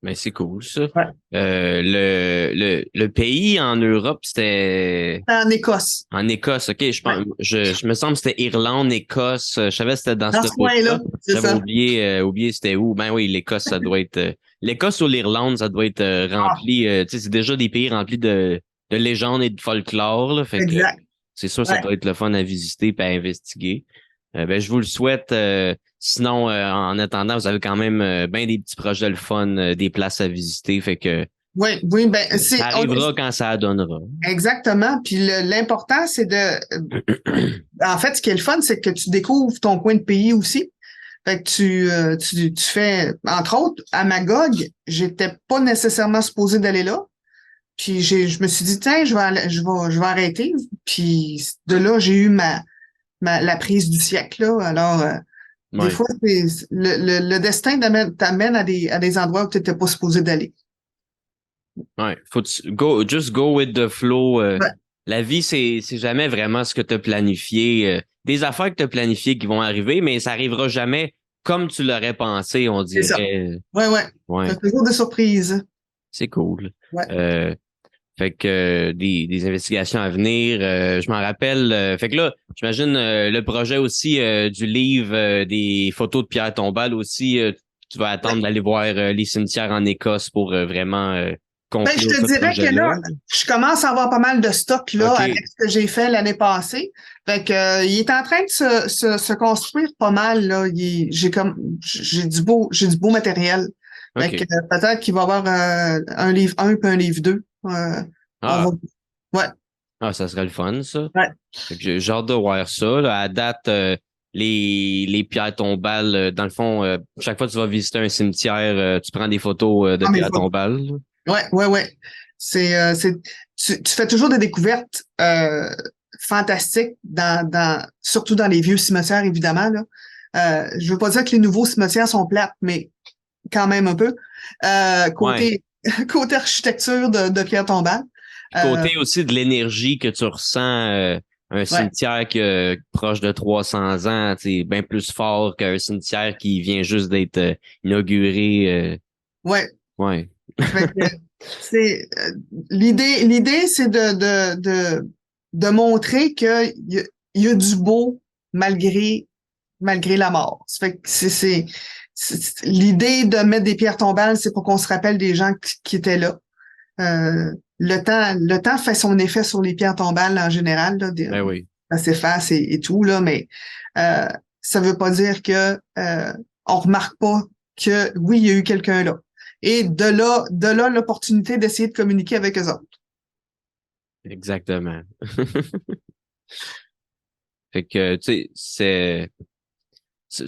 mais c'est cool, ça. Ouais. Le pays en Europe, c'était En Écosse. en Écosse. OK, je me semble que c'était Irlande, Écosse. Je savais que c'était dans Dans ce ce coin-là, c'est J'avais ça. oublié c'était où. Ben oui, l'Écosse, ça doit être l'Écosse ou l'Irlande, ça doit être rempli. Tu sais, c'est déjà des pays remplis de légendes et de folklore, là. Fait que Exact. c'est sûr, ça Ouais. doit être le fun à visiter et à investiguer. Ben, je vous le souhaite. Sinon, en attendant, vous avez quand même bien des petits projets le fun, des places à visiter. Fait que Oui, ben, ça arrivera quand ça donnera. exactement. Puis l'important, c'est en fait, ce qui est le fun, c'est que tu découvres ton coin de pays aussi. Fait que tu fais, entre autres, à Magog, j'étais pas nécessairement supposée d'aller là. Puis je me suis dit, tiens, je vais arrêter. Puis de là, j'ai eu la prise du siècle, là. Alors, des Ouais. fois, le destin t'amène à des endroits où tu n'étais pas supposé d'aller. Ouais, just go with the flow. Ouais. La vie, c'est jamais vraiment ce que tu as planifié. Des affaires que tu as planifiées qui vont arriver, mais ça arrivera jamais comme tu l'aurais pensé, on C'est ça. dirait. Ouais. Ouais, T'as toujours des surprises. c'est cool. Ouais. Fait que des investigations à venir. Je m'en rappelle. Fait que là, j'imagine le projet aussi du livre des photos de Pierre Tombal aussi. Tu vas attendre d'aller voir les cimetières en Écosse pour vraiment Ben, je conclure te ce dirais que là, projet-là. je commence à avoir pas mal de stock là OK. avec ce que j'ai fait l'année passée. Fait que il est en train de se construire pas mal là. J'ai du beau matériel. Fait OK. que peut-être qu'il va y avoir un livre 1 puis un livre 2. Ah, Ouais. ah, ça serait le fun, ça. Ouais. Fait que j'ai hâte de voir ça. Là. À date, les pierres tombales, dans le fond, chaque fois que tu vas visiter un cimetière, tu prends des photos de Ah, mais pierres tombales. Ouais. Tu fais toujours des découvertes fantastiques surtout dans les vieux cimetières, évidemment, là. Je veux pas dire que les nouveaux cimetières sont plates, mais quand même un peu. Côté architecture de Pierre Tombal. Côté aussi de l'énergie que tu ressens, un cimetière qui proche de 300 ans, c'est bien plus fort qu'un cimetière qui vient juste d'être inauguré. Ouais. Fait que l'idée, c'est de montrer qu'il y a du beau malgré la mort. Ça fait que c'est l'idée de mettre des pierres tombales, c'est pour qu'on se rappelle des gens qui étaient là. Le temps fait son effet sur les pierres tombales en général, là, Ben oui. ça s'efface et tout, là, mais ça veut pas dire que on remarque pas que oui, il y a eu quelqu'un là. Et de là l'opportunité d'essayer de communiquer avec eux autres. Exactement. Fait que, tu sais,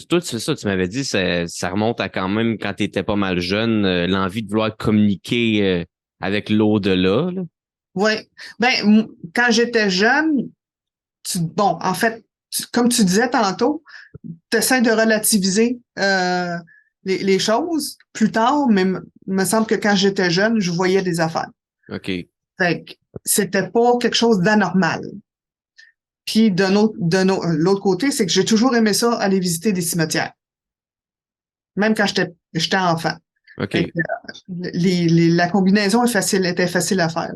toi, c'est ça, tu m'avais dit, ça remonte à quand même quand tu étais pas mal jeune, l'envie de vouloir communiquer avec l'au-delà. Là. Oui. Ben, quand j'étais jeune, en fait, comme tu disais tantôt, tu essaies de relativiser les choses plus tard, mais il me semble que quand j'étais jeune, je voyais des affaires. OK. Fait que c'était pas quelque chose d'anormal. Puis l'autre côté, c'est que j'ai toujours aimé ça, aller visiter des cimetières. Même quand j'étais enfant. OK. Fait que, la combinaison était facile à faire.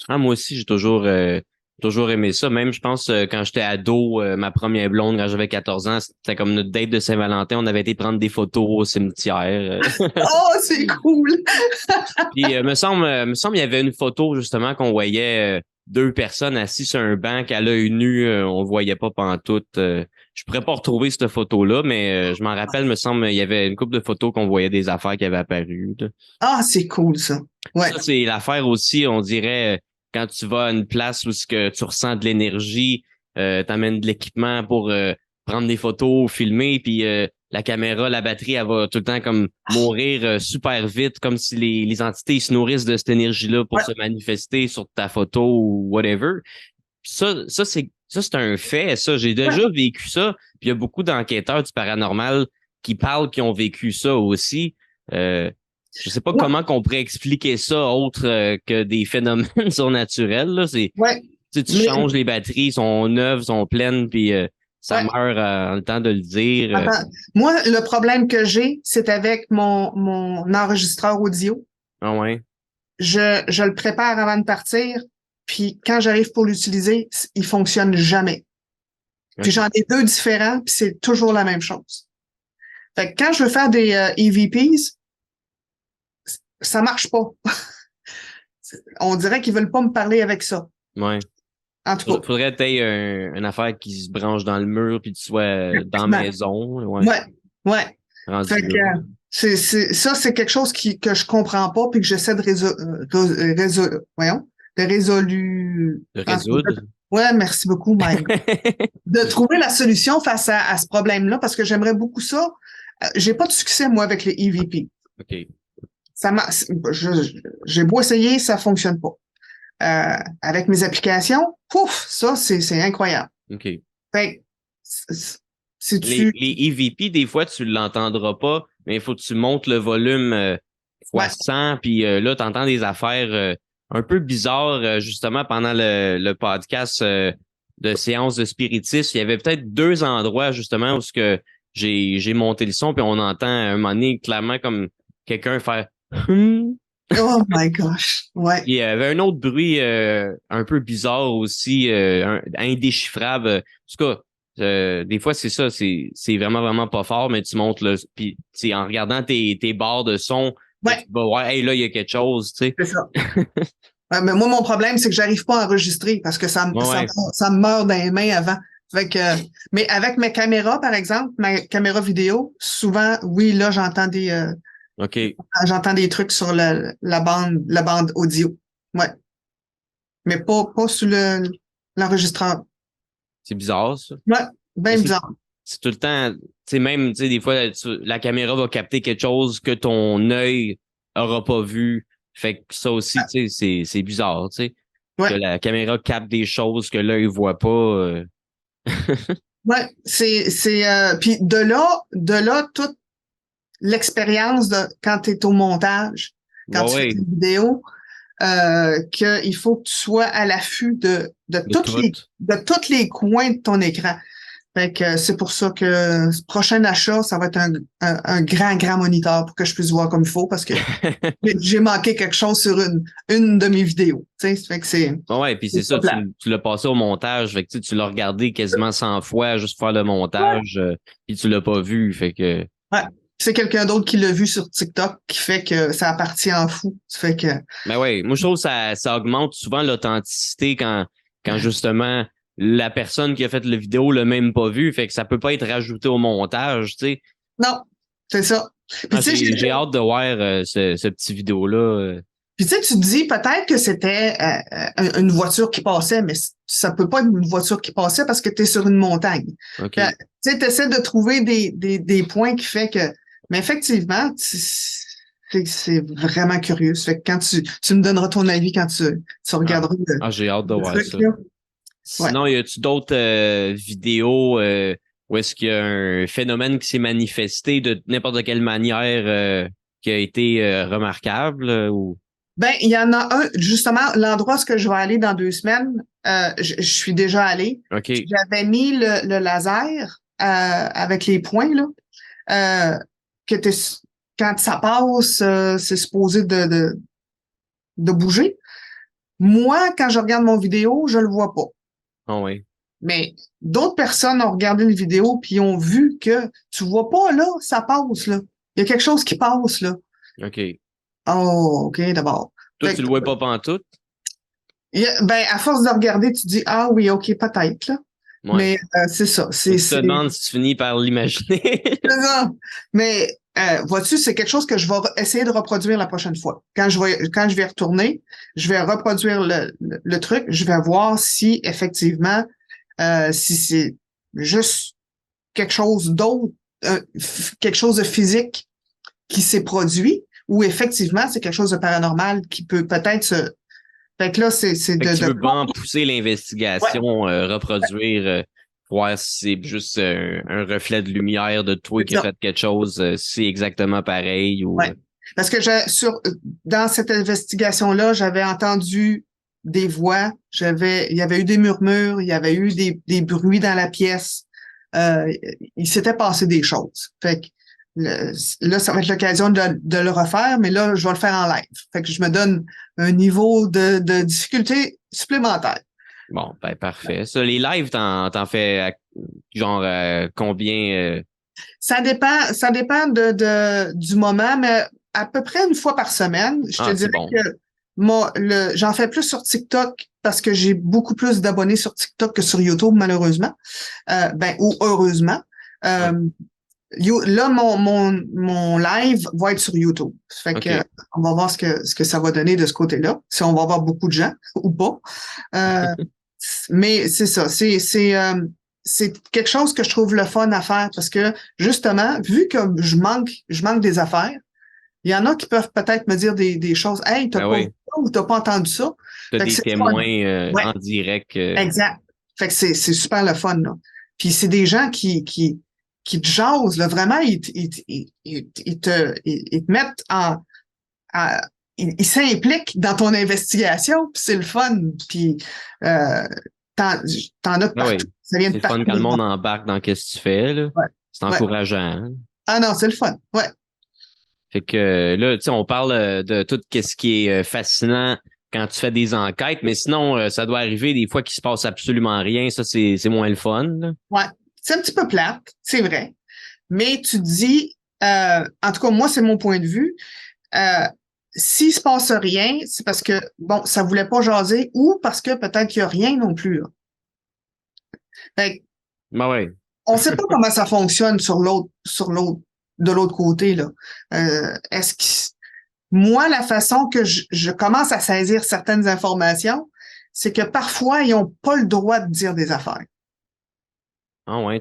Ah, moi aussi, j'ai toujours aimé ça. Même, je pense, quand j'étais ado, ma première blonde, quand j'avais 14 ans, c'était comme notre date de Saint-Valentin. On avait été prendre des photos au cimetière. Oh, c'est cool! Puis, me semble, il y avait une photo, justement, qu'on voyait deux personnes assises sur un banc à l'œil nu. On le voyait pas pantoute. Je pourrais pas retrouver cette photo-là, mais je m'en rappelle, me semble, il y avait une couple de photos qu'on voyait des affaires qui avaient apparu, là. Ah, c'est cool, ça. Ouais. Ça, c'est l'affaire aussi, on dirait, quand tu vas à une place où ce que tu ressens de l'énergie, t'amènes de l'équipement pour prendre des photos, filmer, puis la caméra, la batterie, elle va tout le temps comme mourir super vite, comme si les entités se nourrissent de cette énergie-là pour Ouais. se manifester sur ta photo ou whatever. Puis ça, c'est un fait, ça. J'ai déjà vécu ça. Puis il y a beaucoup d'enquêteurs du paranormal qui parlent qui ont vécu ça aussi. Je sais pas Ouais. comment qu'on pourrait expliquer ça autre que des phénomènes surnaturels, là. Ouais. Tu sais, tu Mais- changes les batteries, sont neuves, sont pleines, puis ça Ouais. meurt en le temps de le dire. Attends. Moi, le problème que j'ai, c'est avec mon enregistreur audio. Ah ouais. Je le prépare avant de partir, puis quand j'arrive pour l'utiliser, il fonctionne jamais. Puis Ok. j'en ai deux différents, puis c'est toujours la même chose. Fait que quand je veux faire des EVPs, ça marche pas. On dirait qu'ils veulent pas me parler avec ça. Ouais. En tout cas, Faudrait que t'aies une affaire qui se branche dans le mur puis que tu sois dans la maison. Ouais. ouais. Rendu Fait que là. ça, c'est quelque chose que je comprends pas puis que j'essaie de résolu. De résoudre. Ouais, merci beaucoup, Mike. De trouver la solution face à ce problème-là parce que j'aimerais beaucoup ça. J'ai pas de succès, moi, avec les EVP. OK. J'ai beau essayer, ça fonctionne pas. Avec mes applications, pouf, ça, c'est incroyable. OK. Fait que, si tu... Les EVP, des fois, tu l'entendras pas, mais il faut que tu montes le volume fois Ouais. 100, puis là, tu entends des affaires un peu bizarres, justement, pendant le podcast de séance de spiritisme. Il y avait peut-être deux endroits, justement, où ce que j'ai monté le son, puis on entend à un moment donné, clairement, comme quelqu'un faire Oh my gosh. Ouais. Il y avait un autre bruit un peu bizarre aussi, indéchiffrable. En tout cas, des fois, c'est ça, c'est vraiment, vraiment pas fort, mais tu montes le. Puis en regardant tes barres de son, Ouais. tu vas voir, hey, là, il y a quelque chose, tu sais. C'est ça. Ouais, mais moi, mon problème, c'est que j'arrive pas à enregistrer parce que ça me meurt dans les mains avant. Fait que, mais avec mes caméras, par exemple, ma caméra vidéo, souvent, oui, là, j'entends des trucs sur la bande audio. Ouais. Mais pas sur l'enregistreur. C'est bizarre, ça. Ouais, bien bizarre. C'est tout le temps, tu sais, même, tu sais, des fois, la caméra va capter quelque chose que ton œil aura pas vu. Fait que ça aussi, tu sais, c'est bizarre, tu sais. Ouais. Que la caméra capte des choses que l'œil voit pas. Ouais, puis de là toute l'expérience de quand tu es au montage, quand tu fais une vidéo, qu'il faut que tu sois à l'affût de tous les coins de ton écran. Fait que c'est pour ça que ce prochain achat, ça va être un grand moniteur pour que je puisse voir comme il faut parce que j'ai manqué quelque chose sur une de mes vidéos. Tu sais, fait que c'est. Ouais, puis c'est ça, tu l'as passé au montage, fait que tu l'as regardé quasiment 100 fois juste pour faire le montage, puis tu l'as pas vu, fait que. Ouais. C'est quelqu'un d'autre qui l'a vu sur TikTok qui fait que ça appartient en fou. Ça fait que. Ben ouais, moi je trouve que ça augmente souvent l'authenticité quand justement la personne qui a fait la vidéo l'a même pas vu, fait que ça peut pas être rajouté au montage, tu sais. Non, c'est ça. Puis, J'ai hâte de voir ce petit vidéo-là. Puis tu sais, tu te dis peut-être que c'était une voiture qui passait, mais ça peut pas être une voiture qui passait parce que tu es sur une montagne. Okay. Tu sais, tu essaies de trouver des points qui fait que. Mais effectivement, c'est vraiment curieux. Ça fait que quand tu me donneras ton avis quand tu regarderas. J'ai hâte de voir ça. Là. Sinon, y a-tu d'autres vidéos où est-ce qu'il y a un phénomène qui s'est manifesté de n'importe quelle manière qui a été remarquable ou? Ben, il y en a un, justement, l'endroit où ce que je vais aller dans 2 semaines, je suis déjà allée. OK. J'avais mis le laser avec les points, là, que quand ça passe, c'est supposé de bouger. Moi, quand je regarde mon vidéo, je le vois pas. Ah oui. Mais d'autres personnes ont regardé une vidéo puis ont vu que tu vois pas là, ça passe là. Il y a quelque chose qui passe là. OK. Oh, OK, d'abord. Toi, Fait tu que, le vois pas pantoute? ben, à force de regarder, tu dis ah oui, OK, peut-être là. Ouais. Mais c'est ça. Tu te demandes si tu finis par l'imaginer. C'est ça. Mais vois-tu, c'est quelque chose que je vais essayer de reproduire la prochaine fois. Quand je vais retourner, je vais reproduire le truc. Je vais voir si effectivement, si c'est juste quelque chose d'autre, quelque chose de physique qui s'est produit, ou effectivement, c'est quelque chose de paranormal qui peut peut-être se. Fait que là, c'est Fait que tu de. veux vraiment pousser l'investigation, reproduire, voir si c'est juste un reflet de lumière de toi qui a fait quelque chose, si c'est exactement pareil ou. Ouais. Parce que dans cette investigation-là, j'avais entendu des voix, il y avait eu des murmures, il y avait eu des bruits dans la pièce. Il s'était passé des choses. Fait que là, ça va être l'occasion de le refaire, mais là, je vais le faire en live. Fait que je me donne un niveau de difficulté supplémentaire. Bon, ben parfait. Ça, les lives, t'en fais genre combien? Ça dépend du moment, mais à peu près une fois par semaine. Je te dirais bon. que j'en fais plus sur TikTok parce que j'ai beaucoup plus d'abonnés sur TikTok que sur YouTube, malheureusement. Ou heureusement. Là, mon live va être sur YouTube. Fait que on va voir ce que ça va donner de ce côté-là, si on va avoir beaucoup de gens ou pas. Mais c'est ça, c'est quelque chose que je trouve le fun à faire parce que justement, vu que je manque des affaires, il y en a qui peuvent peut-être me dire des choses. Hey, t'as pas vu ça ou t'as pas entendu ça. T'as des témoins en direct. Exact. Fait que c'est super le fun, là. Puis c'est des gens qui te jasent, là. Vraiment, ils te mettent ils s'impliquent dans ton investigation, puis c'est le fun. Puis t'en as partout. Ça vient de c'est partout. le fun quand le monde embarque dans ce que tu fais, là. Ouais. C'est encourageant. Hein? Ah non, c'est le fun. Ouais. Fait que là, tu sais, on parle de tout ce qui est fascinant quand tu fais des enquêtes, mais sinon, ça doit arriver des fois qu'il se passe absolument rien. Ça, c'est moins le fun. Là. Ouais. C'est un petit peu plate, c'est vrai. Mais tu te dis, en tout cas, moi, c'est mon point de vue. S'il se passe rien, c'est parce que, bon, ça voulait pas jaser ou parce que peut-être qu'il y a rien non plus. Là. Fait, ben ouais. On sait pas comment ça fonctionne de l'autre côté, là. Moi, la façon que je commence à saisir certaines informations, c'est que parfois, ils n'ont pas le droit de dire des affaires. Ah ouais,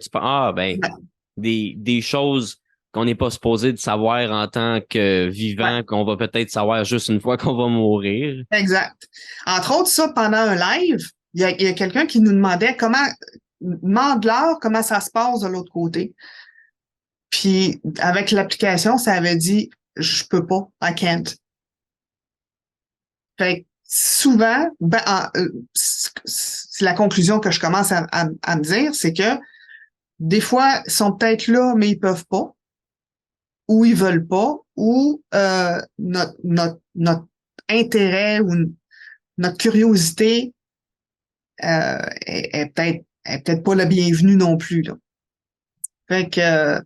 des choses qu'on n'est pas supposé de savoir en tant que vivant, qu'on va peut-être savoir juste une fois qu'on va mourir. Exact. Entre autres, ça, pendant un live, il y a quelqu'un qui nous demandait demande-leur comment ça se passe de l'autre côté. Puis, avec l'application, ça avait dit, je peux pas, I can't. Fait que souvent, c'est la conclusion que je commence à me dire, c'est que des fois, ils sont peut-être là, mais ils peuvent pas, ou ils veulent pas, ou notre intérêt ou notre curiosité est peut-être pas la bienvenue non plus. Là. Fait que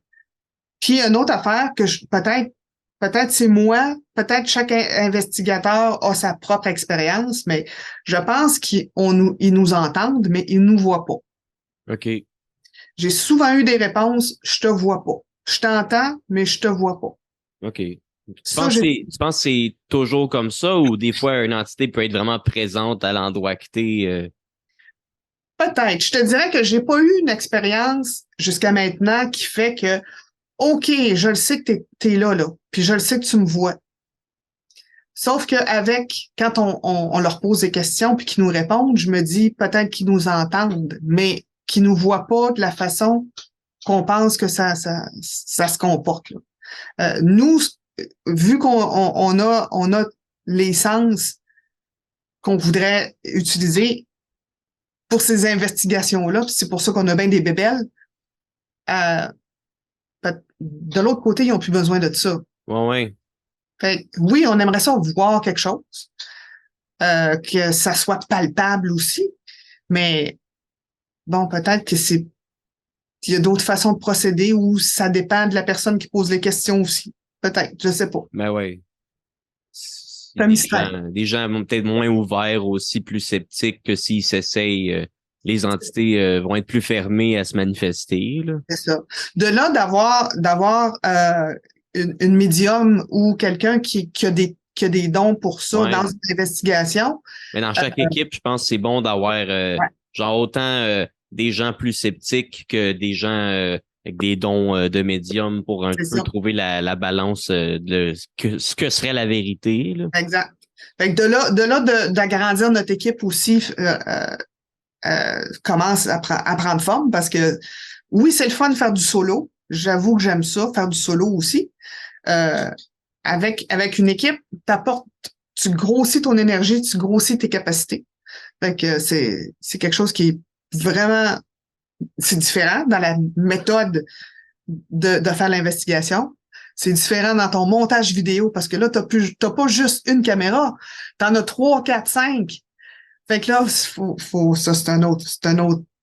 puis une autre affaire que peut-être c'est moi, peut-être chaque investigateur a sa propre expérience, mais je pense qu'ils nous entendent, mais ils nous voient pas. OK. J'ai souvent eu des réponses, je te vois pas. Je t'entends, mais je te vois pas. OK. Tu penses que c'est toujours comme ça ou des fois une entité peut être vraiment présente à l'endroit que t'es? Peut-être. Je te dirais que j'ai pas eu une expérience jusqu'à maintenant qui fait que OK, je le sais que t'es là, puis je le sais que tu me vois. Sauf que quand on leur pose des questions puis qu'ils nous répondent, je me dis peut-être qu'ils nous entendent, mais qu'ils nous voient pas de la façon qu'on pense que ça se comporte. Là. Nous, vu qu'on a les sens qu'on voudrait utiliser pour ces investigations-là. Puis c'est pour ça qu'on a bien des bébelles. De l'autre côté, ils n'ont plus besoin de ça. Ouais. Fait que, oui, on aimerait ça voir quelque chose, que ça soit palpable aussi, mais bon, peut-être que qu'il y a d'autres façons de procéder ou ça dépend de la personne qui pose les questions aussi. Peut-être, je sais pas. Ben ouais. C'est un mystère. Des gens peut-être moins ouverts aussi, plus sceptiques que s'ils s'essayent, les entités vont être plus fermées à se manifester, là. C'est ça. De là, d'avoir une médium ou quelqu'un qui a des dons pour ça Ouais. dans une investigation. Mais dans chaque équipe, je pense que c'est bon d'avoir genre autant des gens plus sceptiques que des gens avec des dons de médium pour un C'est peu ça. trouver la balance de ce que serait la vérité, là. Exact. Fait que de là d'agrandir notre équipe aussi commence à prendre forme parce que oui, c'est le fun de faire du solo. J'avoue que j'aime ça, faire du solo aussi. Avec une équipe, tu grossis ton énergie, tu grossis tes capacités. Fait que c'est quelque chose qui est vraiment, c'est différent dans la méthode de faire l'investigation. C'est différent dans ton montage vidéo parce que là, t'as pas juste une caméra. T'en as 3, 4, 5. Fait que là, ça, c'est un autre.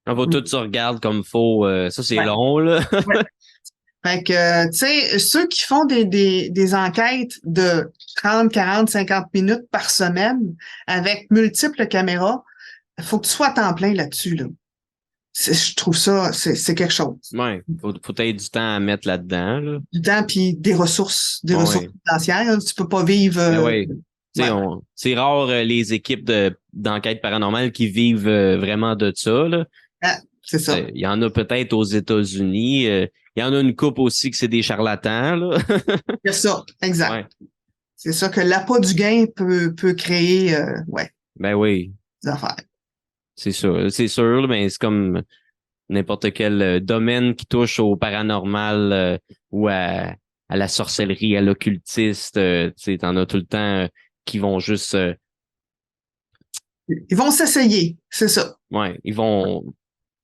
On va tout se regarder comme faut. Ça, c'est Ouais. long, là. Ouais. Fait que, tu sais, ceux qui font des enquêtes de 30, 40, 50 minutes par semaine avec multiples caméras, il faut que tu sois à temps plein là-dessus, là. Je trouve ça, c'est quelque chose. Ouais. Faut être du temps à mettre là-dedans, là. Du temps puis des ressources Ouais. financières. Hein. Tu peux pas vivre. Ben ouais. Tu sais, Ouais. c'est rare les équipes d'enquête paranormale qui vivent vraiment de ça, là. Ah, c'est ça. Il y en a peut-être aux États-Unis. Il y en a une couple aussi que c'est des charlatans, là. C'est ça, exact. Ouais. C'est ça que l'appât du gain peut créer, Ben oui, des affaires. c'est ça. C'est sûr, là, mais c'est comme n'importe quel domaine qui touche au paranormal ou à la sorcellerie, à l'occultiste. Tu sais, t'en as tout le temps qui vont juste... Ils vont s'essayer, c'est ça. ouais, ils vont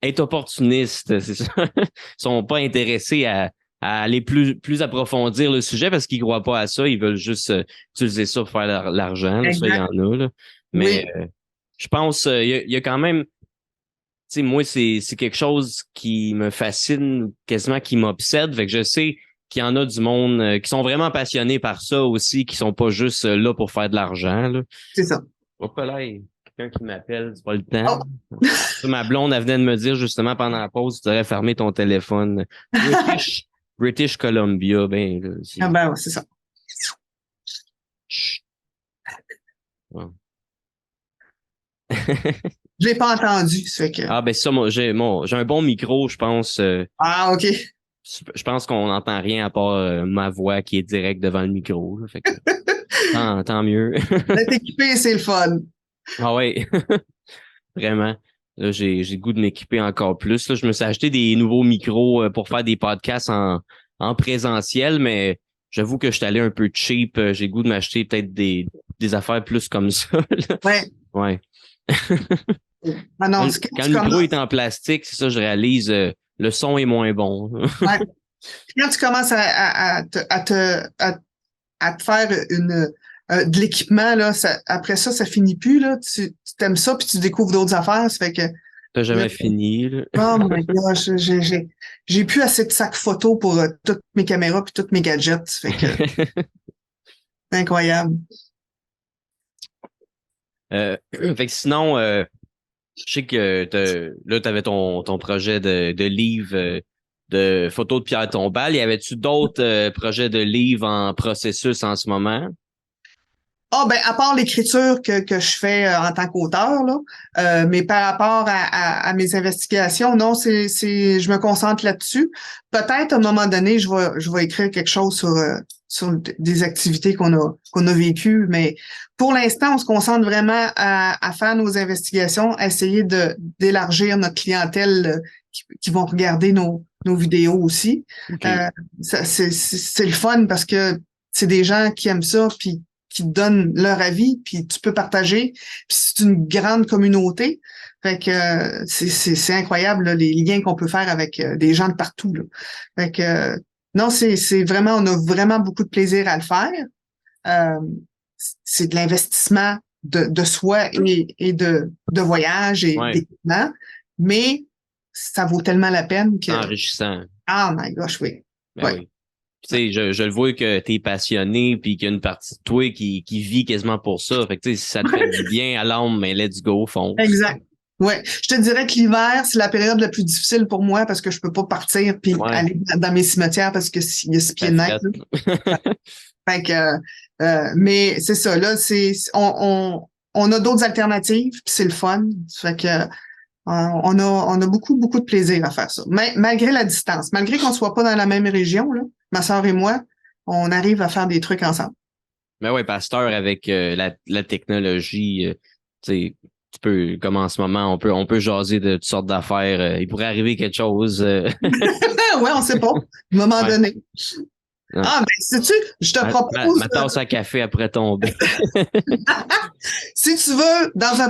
être opportunistes, c'est ça. Ils sont pas intéressés à aller plus approfondir le sujet parce qu'ils croient pas à ça. Ils veulent juste utiliser ça pour faire l'argent. Là. Ça, il y en a. Là. Mais je pense il y a quand même... Tu sais, moi, c'est quelque chose qui me fascine, quasiment qui m'obsède. Fait que je sais qu'il y en a du monde qui sont vraiment passionnés par ça aussi, qui sont pas juste là pour faire de l'argent. Là. C'est ça. Hop là, quelqu'un qui m'appelle, c'est pas le temps. Oh. Ça, ma blonde, elle venait de me dire justement pendant la pause, tu devrais fermer ton téléphone. British Columbia, ben là, Ah ben, ouais, c'est ça. Chut. Ouais. Je l'ai pas entendu, ça fait que. Ah ben ça, moi, j'ai un bon micro, je pense. Ah, OK. Je pense qu'on n'entend rien à part ma voix qui est directe devant le micro. Là, fait que, tant mieux. D'être équipé, c'est le fun. Ah ouais, vraiment. Là, j'ai le goût de m'équiper encore plus. Là, je me suis acheté des nouveaux micros pour faire des podcasts en présentiel, mais j'avoue que je suis allé un peu cheap. J'ai le goût de m'acheter peut-être des affaires plus comme ça. Là. Ouais. Ouais. Ah non, Quand le micro est en plastique, c'est ça, je réalise le son est moins bon. Ouais. Quand tu commences à te faire de l'équipement, là, après ça, ça finit plus, là. Tu t'aimes ça, puis tu découvres d'autres affaires. Ça fait que. T'as jamais fini. Là. Oh my gosh, j'ai plus assez de sacs photo pour toutes mes caméras puis tous mes gadgets. Ça fait que. C'est incroyable. Fait que sinon, je sais que là, tu avais ton projet de livre de photos de Pierre Tombal. Y avait-tu d'autres projets de livres en processus en ce moment? Ah, ben, à part l'écriture que je fais en tant qu'auteur, là, mais par rapport à mes investigations, non, je me concentre là-dessus. Peut-être à un moment donné, je vais écrire quelque chose sur des activités qu'on a vécues, mais pour l'instant, on se concentre vraiment à faire nos investigations, à essayer d'élargir notre clientèle qui vont regarder nos vidéos aussi. Okay. C'est le fun parce que c'est des gens qui aiment ça, puis qui donnent leur avis, puis tu peux partager. Puis c'est une grande communauté. Fait que c'est incroyable là, les liens qu'on peut faire avec des gens de partout. Là. Fait que non, c'est vraiment, on a vraiment beaucoup de plaisir à le faire. C'est de l'investissement de soi et de voyage et d'équipement, mais ça vaut tellement la peine que... Enrichissant. Oh my gosh, oui. Ben oui. Tu sais, je le vois que t'es passionné puis qu'il y a une partie de toi qui vit quasiment pour ça. Fait que tu sais, si ça te fait du bien à l'âme, mais let's go, fonce. Exact. Ouais, je te dirais que l'hiver, c'est la période la plus difficile pour moi parce que je peux pas partir puis aller dans mes cimetières parce que il y a 6 pieds de neige. Fait que, mais c'est ça, là, on a d'autres alternatives puis c'est le fun. Fait que, on a beaucoup de plaisir à faire ça. Mais malgré la distance, malgré qu'on soit pas dans la même région, là, ma sœur et moi, on arrive à faire des trucs ensemble. Mais ouais, pasteur, avec la technologie, tu sais, tu peux, comme en ce moment, on peut jaser de toutes sortes d'affaires. Il pourrait arriver quelque chose. Ouais, on sait pas. À un moment donné. Ah, ben, sais-tu, je te propose... Ma tasse à café après tomber. Si tu veux, dans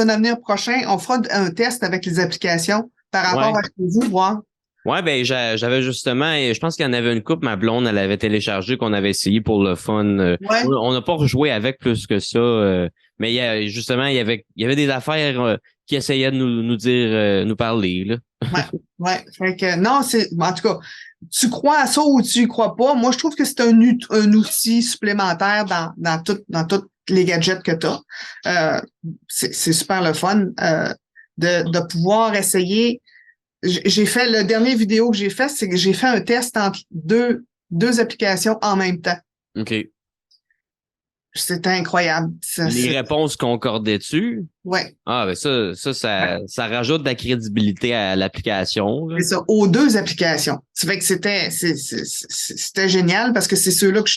un avenir prochain, on fera un test avec les applications par rapport à ce que vous, voir. Ouais, ben j'avais justement, je pense qu'il y en avait une coupe, ma blonde, elle avait téléchargé qu'on avait essayé pour le fun. On n'a pas rejoué avec plus que ça, mais il y avait des affaires qui essayaient de nous dire, nous parler là. Ouais. Fait que non, en tout cas, tu crois à ça ou tu y crois pas. Moi, je trouve que c'est un outil supplémentaire dans toutes les gadgets que tu as. C'est super le fun de pouvoir essayer. J'ai fait le dernier vidéo que j'ai fait, c'est que j'ai fait un test entre deux applications en même temps. OK. C'était incroyable. Les réponses concordaient-tu? Ouais. Ah, ben ça rajoute de la crédibilité à l'application. C'est ça, aux deux applications. Ça fait que c'était génial parce que c'est ceux-là que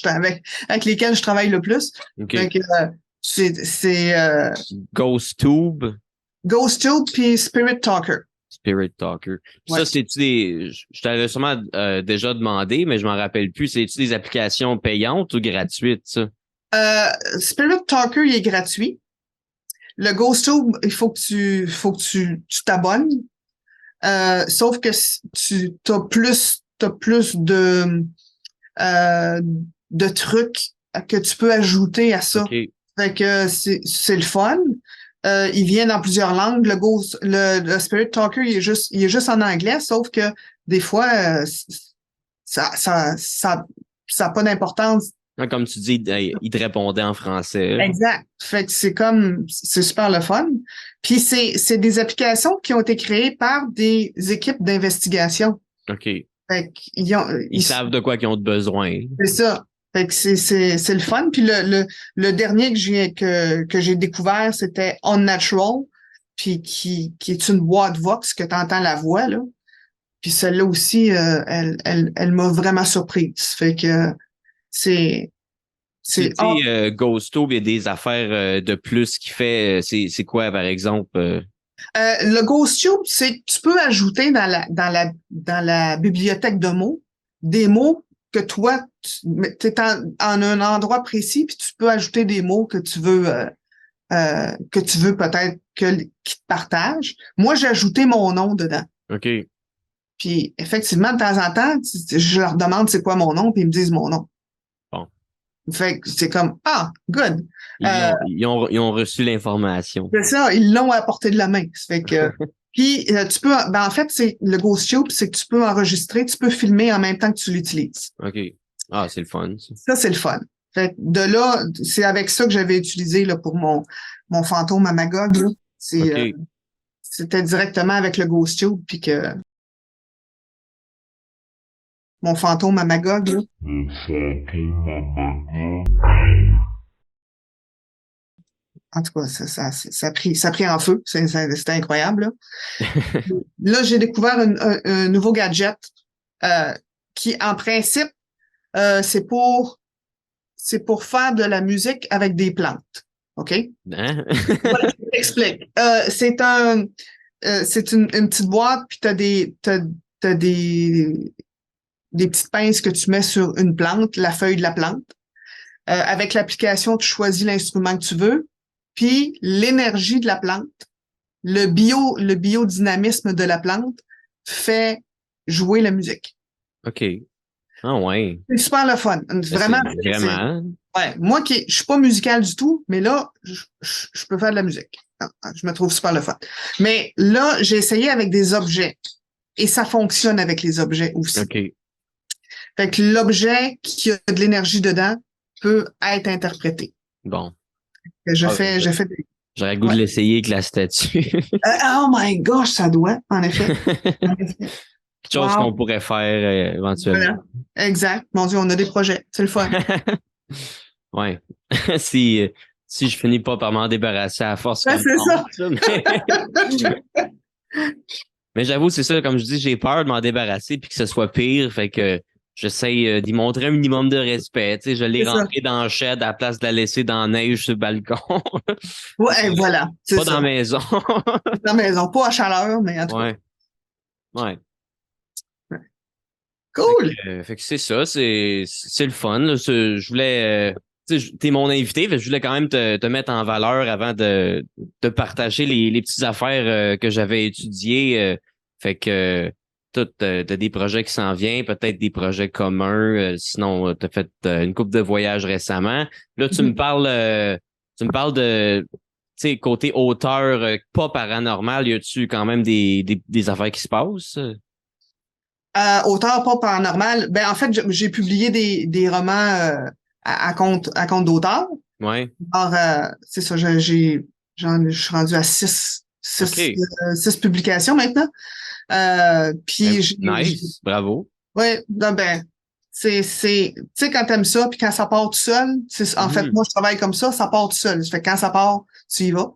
avec lesquels je travaille le plus. OK. Fait que, c'est GhostTube puis Spirit Talker. Spirit Talker. Ça, c'est-tu je t'avais sûrement déjà demandé, mais je m'en rappelle plus. C'est-tu des applications payantes ou gratuites, ça? Spirit Talker, il est gratuit. Le GhostTube, il faut que tu t'abonnes. Sauf que tu as plus de trucs que tu peux ajouter à ça. Okay. Fait que c'est le fun. Il vient dans plusieurs langues. Le Spirit Talker, il est juste en anglais, sauf que des fois, ça a pas d'importance. Comme tu dis, il te répondait en français. Exact. Fait que c'est super le fun. Puis c'est des applications qui ont été créées par des équipes d'investigation. OK. Fait qu'ils savent de quoi qu'ils ont besoin. C'est ça. Fait que c'est le fun. Puis le dernier que j'ai découvert, c'était Unnatural, puis qui est une boîte Vox que tu entends la voix, là. Puis celle-là aussi, elle m'a vraiment surprise. Fait que c'est GhostTube, il y a des affaires de plus qu'il fait. C'est quoi, par exemple? Le GhostTube, c'est que tu peux ajouter dans la bibliothèque de mots des mots que toi, tu es en un endroit précis, puis tu peux ajouter des mots que tu veux peut-être qu'ils te partagent. Moi, j'ai ajouté mon nom dedans. OK. Puis effectivement, de temps en temps, je leur demande c'est quoi mon nom, puis ils me disent mon nom. Bon. Fait que c'est comme good. Ils ont reçu l'information. C'est ça, ils l'ont à portée de la main. Ça fait que puis tu peux, en fait, c'est le GhostTube, c'est que tu peux enregistrer, tu peux filmer en même temps que tu l'utilises. OK. Ah, c'est le fun. Ça, c'est le fun. Fait que de là, c'est avec ça que j'avais utilisé là, pour mon fantôme à Magog. Là. C'était directement avec le GhostTube, puis que mon fantôme à Magog. Là. Le fantôme à Magog. En tout cas, ça a pris en feu. C'était incroyable. Là, là j'ai découvert un nouveau gadget qui, en principe, c'est pour faire de la musique avec des plantes. OK? Hein? Voilà, je t'explique. C'est une petite boîte, puis t'as des petites pinces que tu mets sur une plante, la feuille de la plante. Avec l'application, tu choisis l'instrument que tu veux, puis l'énergie de la plante, le biodynamisme de la plante fait jouer la musique. OK. Ah ouais. C'est super le fun. Vraiment. Vraiment. Ouais. Moi je suis pas musical du tout, mais là, je peux faire de la musique. Je me trouve super le fun. Mais là, j'ai essayé avec des objets. Et ça fonctionne avec les objets aussi. OK. Fait que l'objet qui a de l'énergie dedans peut être interprété. Bon. Je fais J'aurais le goût de l'essayer avec la statue. oh my gosh, ça doit, en effet. En effet. Quelque chose qu'on pourrait faire éventuellement. Voilà. Exact. Mon Dieu, on a des projets. C'est le fun. Ouais. si je finis pas par m'en débarrasser à force. Ouais, c'est ça. Mais j'avoue, c'est ça, comme je dis, j'ai peur de m'en débarrasser puis que ce soit pire. Fait que j'essaye d'y montrer un minimum de respect. Tu sais, je l'ai rentré dans le shed à la place de la laisser dans la neige sur le balcon. Ouais, voilà. Pas dans la maison. Dans la maison. Pas à chaleur, mais en tout cas. Ouais. Cool. Fait que c'est ça, c'est le fun. Là. Je voulais. T'es mon invité, fait que je voulais quand même te mettre en valeur avant de partager les petites affaires que j'avais étudiées. Fait que t'as des projets qui s'en viennent, peut-être des projets communs. Sinon, t'as fait une couple de voyages récemment. Là, tu me parles de côté auteur pas paranormal. Y a-tu quand même des affaires qui se passent? Auteur pas paranormal. Ben, en fait, j'ai publié des romans à compte d'auteur. Ouais. Alors, c'est ça, je suis rendu à six publications maintenant. Puis nice, bravo. Ouais, ben, tu sais, quand t'aimes ça, puis quand ça part tout seul, en fait, moi, je travaille comme ça part tout seul. Ça fait que quand ça part, tu y vas.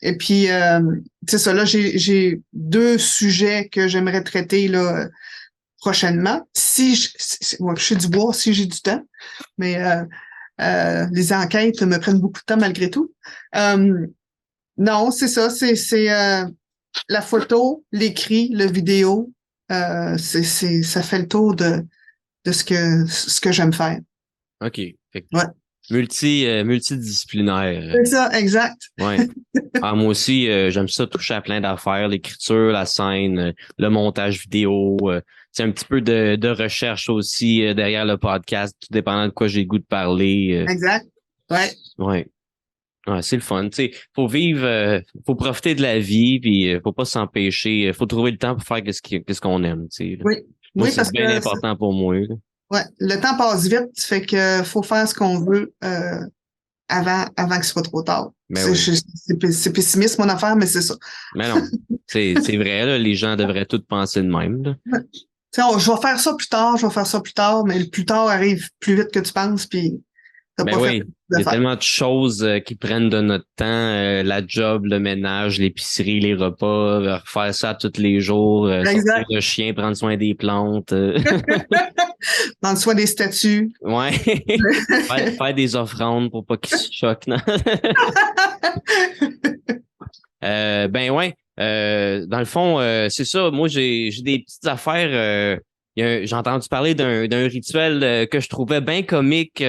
Et puis, c'est ça, là, j'ai 2 sujets que j'aimerais traiter, là, prochainement. Je suis du bois, si j'ai du temps. Mais, les enquêtes me prennent beaucoup de temps malgré tout. Non, c'est ça, c'est la photo, l'écrit, le vidéo, ça fait le tour de ce que j'aime faire. OK. Fait que Ouais. Multidisciplinaire. C'est ça, exact. Ouais. Moi aussi, j'aime ça toucher à plein d'affaires, l'écriture, la scène, le montage vidéo. C'est un petit peu de recherche aussi derrière le podcast, tout dépendant de quoi j'ai le goût de parler. Exact. Ouais. Ouais. Ouais, c'est le fun. Tu sais, faut vivre, faut profiter de la vie, puis faut pas s'empêcher. Faut trouver le temps pour faire qu'est-ce qu'on aime. Tu sais, oui. Moi, Oui, c'est parce bien que important pour moi. Là. Ouais, le temps passe vite, fait que faut faire ce qu'on veut avant que ce soit trop tard. Ben C'est pessimiste mon affaire, mais c'est ça. Mais non, c'est vrai, là, les gens devraient tous penser de même. Là. Je vais faire ça plus tard, mais le plus tard arrive plus vite que tu penses, puis t'as Ben pas oui, fait il y a tellement de choses qui prennent de notre temps, la job, le ménage, l'épicerie, les repas, refaire ça tous les jours, sortir le chien, prendre soin des plantes. Prendre soin des statues. Ouais, faire des offrandes pour pas qu'ils se choquent. Non? Ben ouais, dans le fond, c'est ça, moi j'ai des petites affaires... j'ai entendu parler d'un rituel que je trouvais bien comique.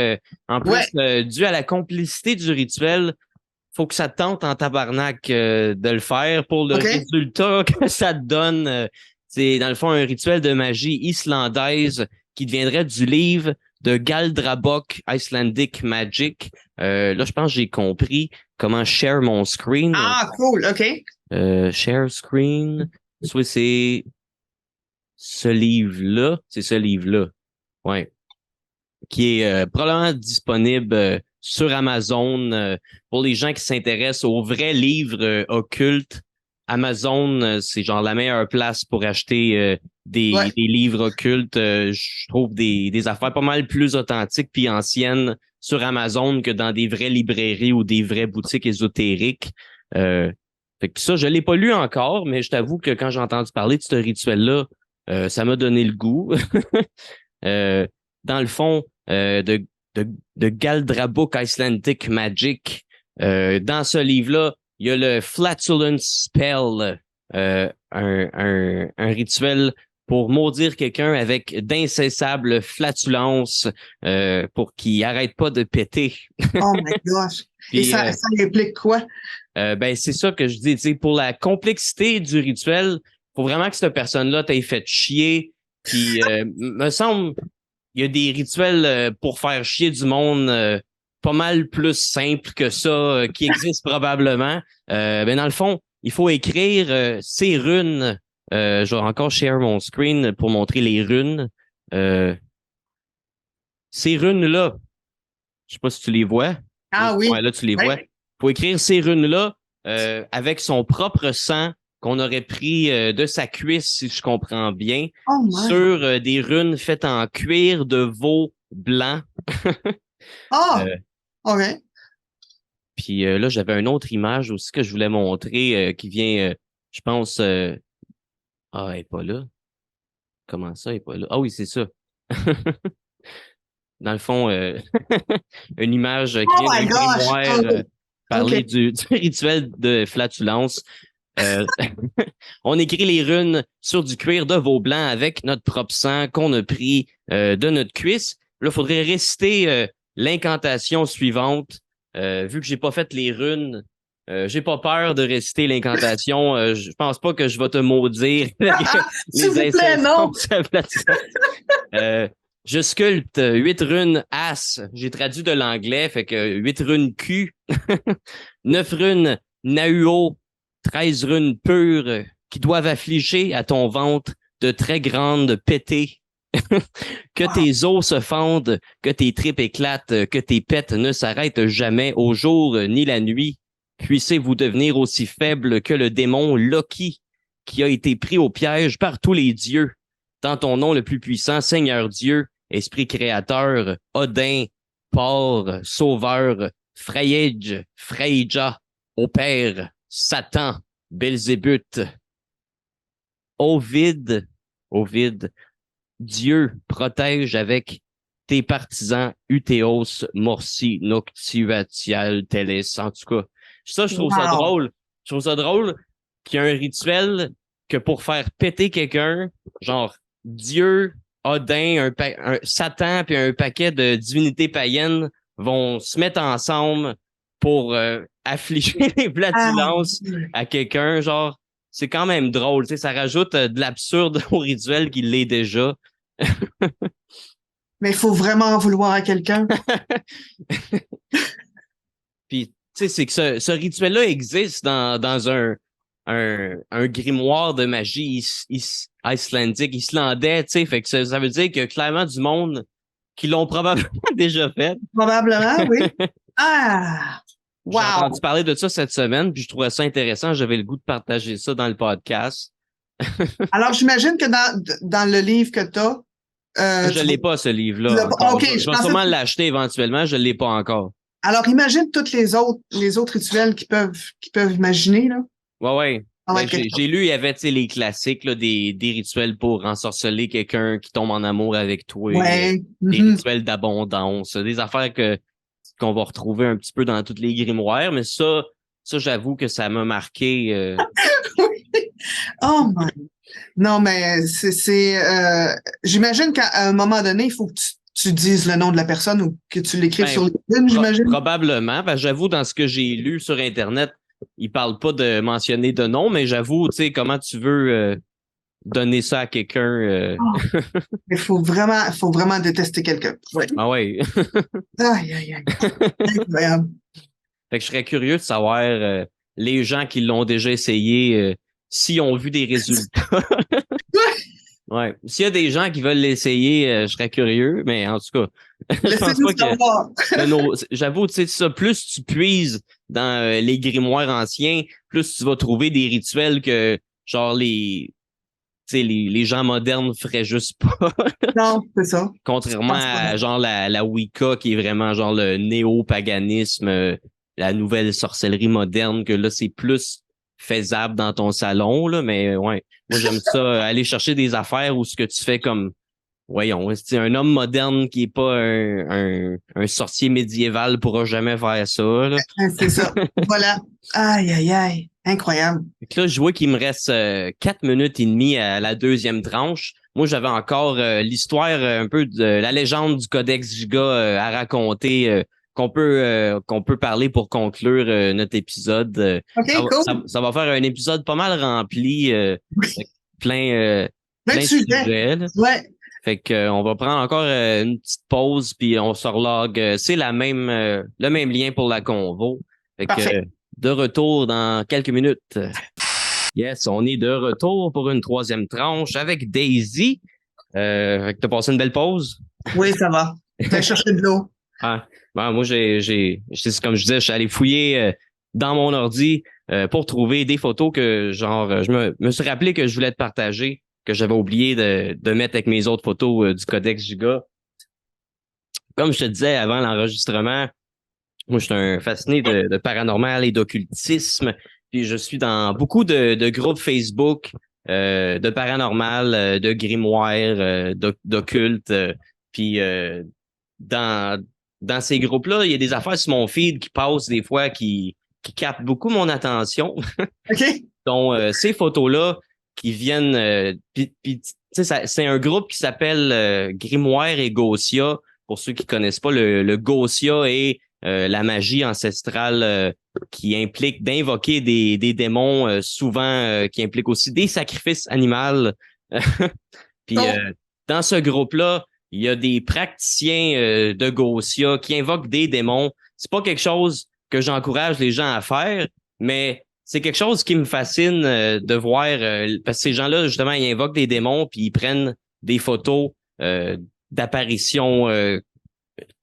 En plus, dû à la complicité du rituel, faut que ça te tente en tabarnak de le faire pour le résultat que ça te donne. C'est dans le fond un rituel de magie islandaise qui deviendrait du livre de Galdrabok Icelandic Magic. Là, je pense que j'ai compris comment share mon screen. Ah, cool, OK. Share screen. Soit c'est... c'est ce livre-là, ouais, qui est probablement disponible sur Amazon pour les gens qui s'intéressent aux vrais livres occultes. Amazon, c'est genre la meilleure place pour acheter des livres occultes. Je trouve des affaires pas mal plus authentiques puis anciennes sur Amazon que dans des vraies librairies ou des vraies boutiques ésotériques. Fait que ça, je l'ai pas lu encore, mais je t'avoue que quand j'ai entendu parler de ce rituel-là, ça m'a donné le goût. Dans le fond, de Galdrabok Icelandic Magic, dans ce livre-là, il y a le Flatulence Spell, un rituel pour maudire quelqu'un avec d'incessables flatulences pour qu'il arrête pas de péter. Oh my gosh. Et Puis, ça implique quoi? ben, c'est ça que je dis, tu sais, pour la complexité du rituel, faut vraiment que cette personne-là t'ait fait chier. Puis, me semble, il y a des rituels pour faire chier du monde pas mal plus simples que ça, qui existent probablement. Ben, dans le fond, il faut écrire ces runes. Je vais encore share mon screen pour montrer les runes. Ces runes-là, je sais pas si tu les vois. Ah oui. Ouais, là, tu les Ouais. vois. Faut écrire ces runes-là avec son propre sang qu'on aurait pris de sa cuisse, si je comprends bien, Oh my. sur des runes faites en cuir de veau blanc. Ah! OK. Puis là, j'avais une autre image aussi que je voulais montrer qui vient, je pense... Ah, elle est pas là. Comment ça, elle est pas là? Ah oui, c'est ça. Dans le fond, une image qui Oh vient my d'un gosh! grimoire Oh, parler OK. du rituel de flatulence. On écrit les runes sur du cuir de veau blanc avec notre propre sang qu'on a pris de notre cuisse. Là, il faudrait réciter l'incantation suivante. Vu que j'ai pas fait les runes, j'ai pas peur de réciter l'incantation. Je pense pas que je vais te maudire. S'il vous plaît, non! Je sculpte 8 runes As. J'ai traduit de l'anglais, fait que 8 runes Q, 9 runes Nauo, 13 runes pures qui doivent affliger à ton ventre de très grandes pétées. Que tes os se fendent, que tes tripes éclatent, que tes pètes ne s'arrêtent jamais au jour ni la nuit. Puissez-vous devenir aussi faible que le démon Loki, qui a été pris au piège par tous les dieux. Dans ton nom le plus puissant, Seigneur Dieu, Esprit créateur, Odin, Por, Sauveur, Freyj, Freyja, au Père, Satan, Belzébuth, Ovid, Dieu protège avec tes partisans, Uteos, Morsi, Noctuatial, Teles, en tout cas. Ça, je trouve ça Wow. drôle. Je trouve ça drôle qu'il y a un rituel que pour faire péter quelqu'un, genre Dieu, Odin, un Satan puis un paquet de divinités païennes vont se mettre ensemble pour affliger les flatulences à quelqu'un, genre c'est quand même drôle, tu sais, ça rajoute de l'absurde au rituel qui l'est déjà. Mais il faut vraiment en vouloir à quelqu'un. Puis, tu sais, c'est que ce rituel-là existe dans un grimoire de magie islandais, tu sais, fait que ça veut dire qu'il y a clairement du monde qui l'ont probablement déjà fait. Probablement, oui. Ah! J'ai Wow! entendu parler de ça cette semaine, puis je trouvais ça intéressant. J'avais le goût de partager ça dans le podcast. Alors, j'imagine que dans le livre que tu as, Je l'ai pas, ce livre-là. tu l'as pas- encore. OK, Je je vais pensais sûrement que- l'acheter éventuellement. Je l'ai pas encore. alors imagine tous les autres rituels qui peuvent imaginer, là. Ouais. Ça va Ben, être quelque chose. j'ai lu, il y avait, tu sais, les classiques, là, des rituels pour ensorceler quelqu'un qui tombe en amour avec toi. Ouais. Des Mhm. rituels d'abondance. Des affaires qu'on va retrouver un petit peu dans tous les grimoires. Mais ça, j'avoue que ça m'a marqué. Oh my. Non, mais j'imagine qu'à un moment donné, il faut que tu dises le nom de la personne ou que tu l'écrives Ben, sur LinkedIn, j'imagine. Probablement. Ben, j'avoue, dans ce que j'ai lu sur Internet, ils parlent pas de mentionner de nom, mais j'avoue, tu sais, comment tu veux donner ça à quelqu'un. Il faut vraiment détester quelqu'un. Ouais. Ah ouais. Aïe. Incroyable. Fait que je serais curieux de savoir les gens qui l'ont déjà essayé, s'ils ont vu des résultats. Ouais. S'il y a des gens qui veulent l'essayer, je serais curieux, mais en tout cas, je pense Laissez-nous pas que savoir. j'avoue, tu sais, ça, plus tu puises dans les grimoires anciens, plus tu vas trouver des rituels que genre tu sais, les gens modernes feraient juste pas. Non, c'est ça. Contrairement Je pense pas. à genre la Wicca qui est vraiment genre le néo-paganisme, la nouvelle sorcellerie moderne, que là, c'est plus faisable dans ton salon, là, mais ouais. Moi, j'aime ça, aller chercher des affaires où ce que tu fais comme, voyons, c'est un homme moderne qui est pas un sorcier médiéval pourra jamais faire ça, là. C'est ça. Voilà. Aïe. Incroyable. Fait que là, je vois qu'il me reste 4 minutes et demie à la deuxième tranche. Moi, j'avais encore l'histoire un peu de la légende du Codex Giga à raconter qu'on peut parler pour conclure notre épisode. OK, cool. Ça va faire un épisode pas mal rempli avec plein, Plein plein de de sujets. sujets. Là. Ouais, Fait que on va prendre encore une petite pause puis on se relog. C'est le même lien pour la convo. Fait que parfait. de retour dans quelques minutes. Yes, on est de retour pour une troisième tranche avec Daisy. Fait que t'as passé une belle pause? Oui, ça va. T'as cherché de l'eau. Ah, ben, moi, c'est comme je disais, je suis allé fouiller dans mon ordi pour trouver des photos que, genre, me suis rappelé que je voulais te partager, que j'avais oublié de mettre avec mes autres photos du Codex Giga. Comme je te disais avant l'enregistrement, moi, je suis un fasciné de paranormal et d'occultisme. Puis je suis dans beaucoup de groupes Facebook de paranormal, de grimoire, d'occulte. Puis dans, dans ces groupes-là, il y a des affaires sur mon feed qui passent des fois qui captent beaucoup mon attention. OK? dont ces photos-là qui viennent. Tu sais, c'est un groupe qui s'appelle Grimoire et Gausia. Pour ceux qui connaissent pas, le Gausia est la magie ancestrale qui implique d'invoquer des démons, souvent qui implique aussi des sacrifices animaux. Puis dans ce groupe-là, il y a des praticiens de Gausia qui invoquent des démons. C'est pas quelque chose que j'encourage les gens à faire, mais c'est quelque chose qui me fascine de voir parce que ces gens-là, justement, ils invoquent des démons puis ils prennent des photos d'apparitions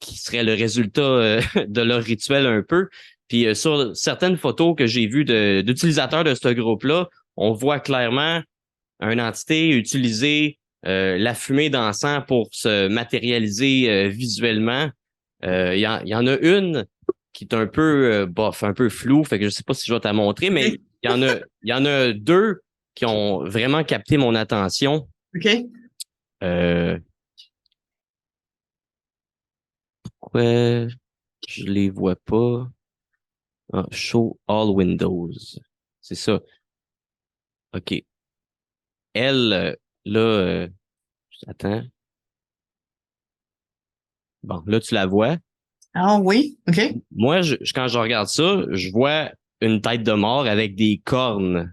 qui seraient le résultat de leur rituel un peu. Puis sur certaines photos que j'ai vues d'utilisateurs de ce groupe-là, on voit clairement une entité utiliser la fumée d'encens pour se matérialiser visuellement. Il y en a une qui est un peu bof, un peu floue, fait que je sais pas si je vais te la montrer, mais il y en a deux qui ont vraiment capté mon attention. OK? Pourquoi je les vois pas? Ah, show all windows. C'est ça. OK. Elle, là, attends. Bon, là, tu la vois. Ah oui, OK. Moi, quand je regarde ça, je vois une tête de mort avec des cornes.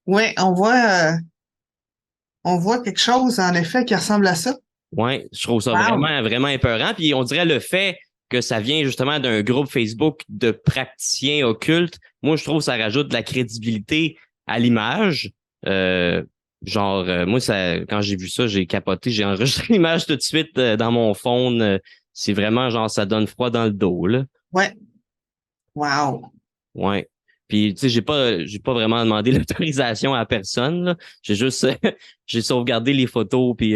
Oui, on voit quelque chose, en effet, qui ressemble à ça. Ouais, je trouve ça Wow. vraiment, vraiment épeurant. Puis on dirait le fait que ça vient justement d'un groupe Facebook de praticiens occultes. Moi, je trouve que ça rajoute de la crédibilité à l'image. Moi, quand j'ai vu ça, j'ai capoté, j'ai enregistré l'image tout de suite dans mon phone. C'est vraiment genre, ça donne froid dans le dos, là. Ouais. Wow. Ouais. Puis, tu sais, j'ai pas vraiment demandé l'autorisation à personne, là. J'ai juste, j'ai sauvegardé les photos puis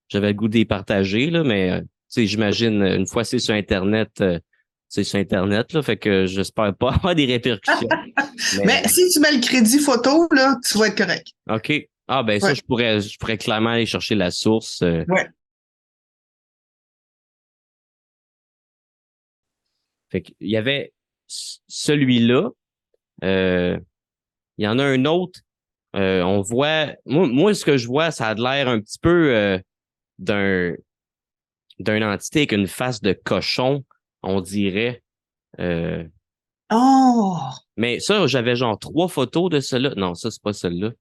j'avais le goût de les partager, là. Mais, tu sais, j'imagine, une fois c'est sur Internet, c'est sur Internet, là. Fait que j'espère pas avoir des répercussions. Mais si tu mets le crédit photo, là, tu vas être correct. OK. Ah, ben, ça, Ouais. je pourrais clairement aller chercher la source. Ouais. Fait qu'il y avait celui-là. Il y en a un autre. On voit. Moi, ce que je vois, ça a l'air un petit peu d'une entité avec une face de cochon, on dirait. Oh! Mais ça, j'avais genre 3 photos de celle-là. Non, ça, c'est pas celle-là.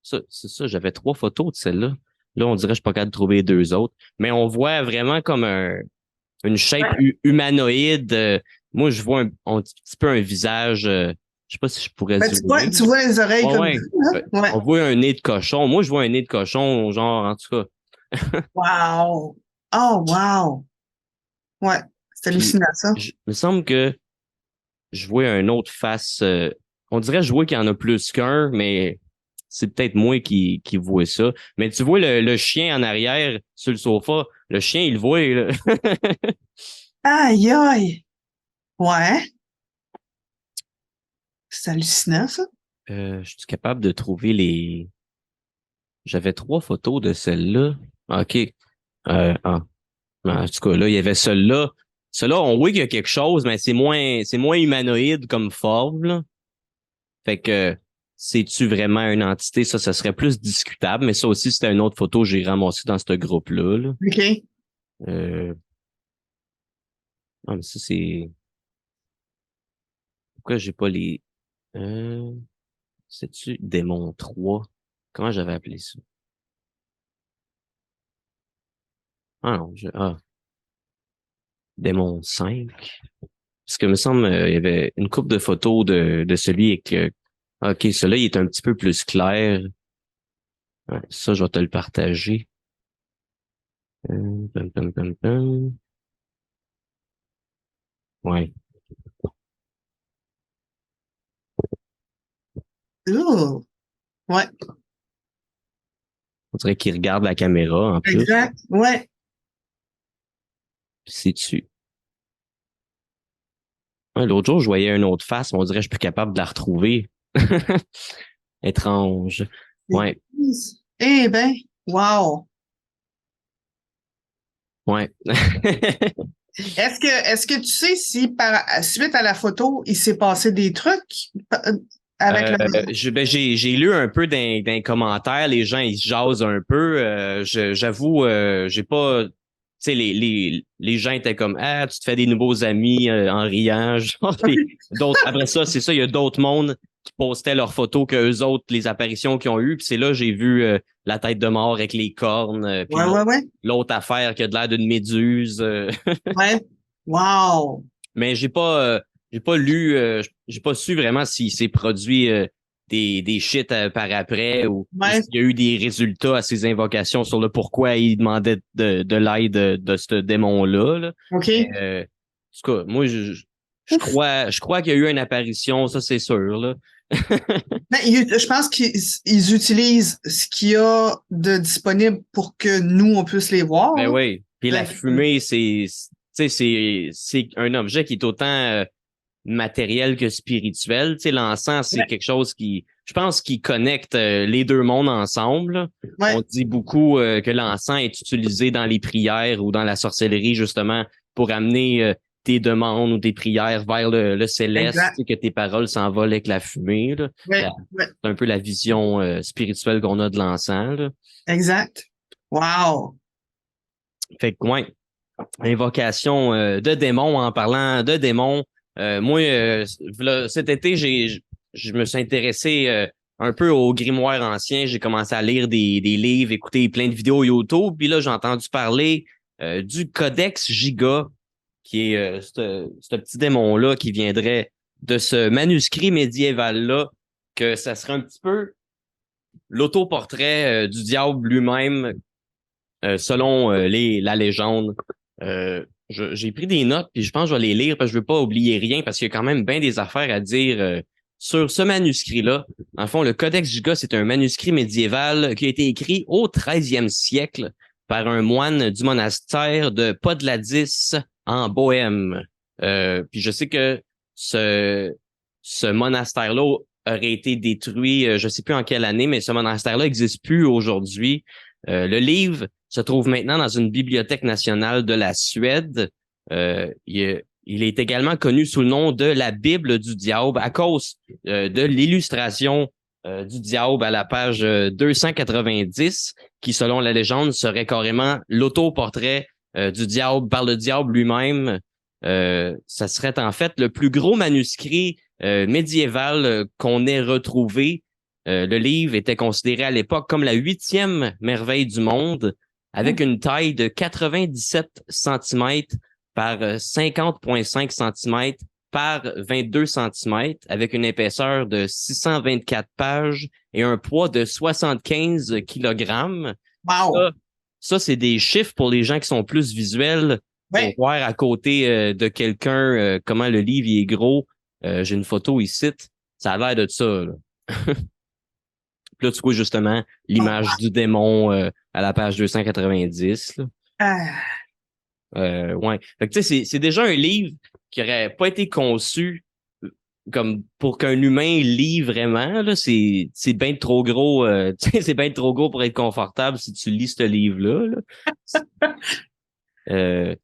Ça, c'est ça, j'avais 3 photos de celle-là. Là, on dirait que je suis pas capable de trouver les 2 autres. Mais on voit vraiment comme une shape humanoïde. Moi, je vois un petit peu un visage. Je sais pas si je pourrais Ben, zoomer. tu vois les oreilles Ouais, comme ouais. ça, hein? Ouais. On voit un nez de cochon. Moi, je vois un nez de cochon, genre, en tout cas. Wow! Oh, wow! Ouais, c'est Puis, hallucinant, ça. il me semble que je vois un autre face. On dirait que je vois qu'il y en a plus qu'un, mais c'est peut-être moi qui vois ça. Mais tu vois le chien en arrière sur le sofa. Le chien, il le voit, là. Aïe, aïe! Ouais, c'est hallucinant, ça. Je suis capable de trouver les. J'avais 3 photos de celle-là. OK. En tout cas, là, il y avait celle-là. Ceux-là, on voit qu'il y a quelque chose, mais c'est moins humanoïde comme forme, là. Fait que, c'est-tu vraiment une entité? Ça serait plus discutable, mais ça aussi, c'était une autre photo que j'ai ramassée dans ce groupe-là, là. OK. Ah, mais ça, c'est... Pourquoi j'ai pas les... C'est-tu Démon 3? Comment j'avais appelé ça? Ah non, Démon 5. Parce que, me semble, il y avait une couple de photos de celui avec... OK, celui-là, il est un petit peu plus clair. Ouais, ça, je vais te le partager. Pam, pam, pam, pam. Ouais. Ouh. Ouais, On dirait qu'il regarde la caméra, en plus. exact. Ouais. Puis c'est dessus. Ouais, l'autre jour, je voyais une autre face, mais on dirait que je suis plus capable de la retrouver. Étrange. Ouais, Eh ben, wow. ouais. Est-ce que tu sais si suite à la photo, il s'est passé des trucs avec J'ai lu un peu dans commentaires, les gens ils se jasent un peu. J'avoue, j'ai pas. Tu sais, les gens étaient comme ah, tu te fais des nouveaux amis en riant. Genre, puis d'autres, après ça, c'est ça, il y a d'autres mondes qui postaient leurs photos que eux autres, les apparitions qu'ils ont eues. Puis c'est là j'ai vu la tête de mort avec les cornes, puis Ouais. l'autre affaire qui a de l'air d'une méduse. Ouais. Wow. Mais j'ai pas lu, j'ai pas su vraiment s'il s'est produit des shit par après ou Ouais. s'il y a eu des résultats à ses invocations sur le pourquoi il demandait de l'aide de ce démon-là. Là. OK. En tout cas, moi, je crois qu'il y a eu une apparition, ça c'est sûr. Là. Ben, je pense qu'ils utilisent ce qu'il y a de disponible pour que nous, on puisse les voir. Ben Là. oui. Puis la Ouais. fumée, tu sais, c'est un objet qui est autant matériel que spirituel. Tu sais, l'encens, c'est Ouais. quelque chose je pense, qui connecte les deux mondes ensemble. Ouais. On dit beaucoup que l'encens est utilisé dans les prières ou dans la sorcellerie, justement, pour amener tes demandes ou tes prières vers le céleste, Exact. tu sais, que tes paroles s'envolent avec la fumée. Là. Ouais. Ouais. C'est un peu la vision spirituelle qu'on a de l'encens. Là. Exact. Wow. Fait que, ouais, invocation de démons. En parlant de démons, moi, cet été, je me suis intéressé un peu au grimoire ancien. J'ai commencé à lire des livres, écouter plein de vidéos YouTube. Puis là, j'ai entendu parler du Codex Giga, qui est ce petit démon-là qui viendrait de ce manuscrit médiéval-là, que ça serait un petit peu l'autoportrait du diable lui-même, selon la légende. J'ai pris des notes, puis je pense que je vais les lire parce que je veux pas oublier rien, parce qu'il y a quand même bien des affaires à dire sur ce manuscrit-là. En fond, le Codex Giga, c'est un manuscrit médiéval qui a été écrit au 13e siècle par un moine du monastère de Podladis en Bohême. Puis je sais que ce monastère-là aurait été détruit, je sais plus en quelle année, mais ce monastère-là n'existe plus aujourd'hui. Le livre se trouve maintenant dans une bibliothèque nationale de la Suède. Il est également connu sous le nom de la Bible du diable à cause de l'illustration du diable à la page 290, qui, selon la légende, serait carrément l'autoportrait du diable par le diable lui-même. Ça serait en fait le plus gros manuscrit médiéval qu'on ait retrouvé. Le livre était considéré à l'époque comme la 8e merveille du monde, avec une taille de 97 cm par 50,5 cm par 22 cm, avec une épaisseur de 624 pages et un poids de 75 kg. Wow. Ça, c'est des chiffres pour les gens qui sont plus visuels, pour Ouais. voir à côté de quelqu'un comment le livre il est gros. J'ai une photo ici. Ça a l'air de ça, là. Puis là, tu vois justement l'image du démon à la page 290. Là. Ouais. Fait que tu sais, c'est déjà un livre qui aurait pas été conçu comme pour qu'un humain lit vraiment. Là, c'est bien trop gros. Tu sais, c'est bien trop gros pour être confortable si tu lis ce livre-là. Là.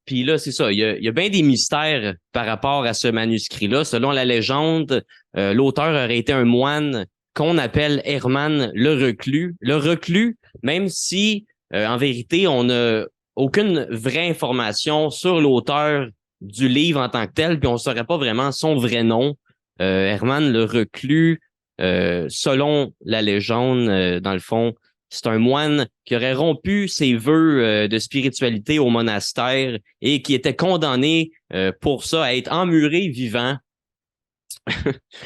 Puis là, c'est ça. Il y a bien des mystères par rapport à ce manuscrit-là. Selon la légende, l'auteur aurait été un moine qu'on appelle Hermann le Reclus. Le Reclus, même si, en vérité, on n'a aucune vraie information sur l'auteur du livre en tant que tel, puis on ne saurait pas vraiment son vrai nom. Hermann le Reclus, selon la légende, dans le fond, c'est un moine qui aurait rompu ses vœux de spiritualité au monastère et qui était condamné pour ça à être emmuré vivant.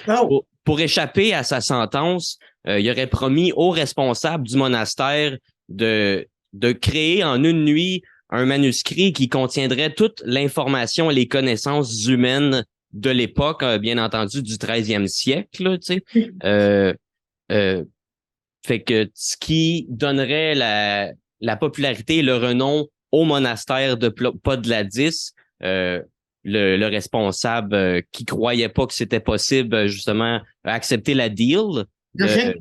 Oh. Pour échapper à sa sentence, il aurait promis aux responsables du monastère de créer en une nuit un manuscrit qui contiendrait toute l'information et les connaissances humaines de l'époque, bien entendu, du 13e siècle, là, tu sais. Fait que ce qui donnerait la popularité et le renom au monastère de Podladis, le responsable qui croyait pas que c'était possible, justement, accepter la deal. OK.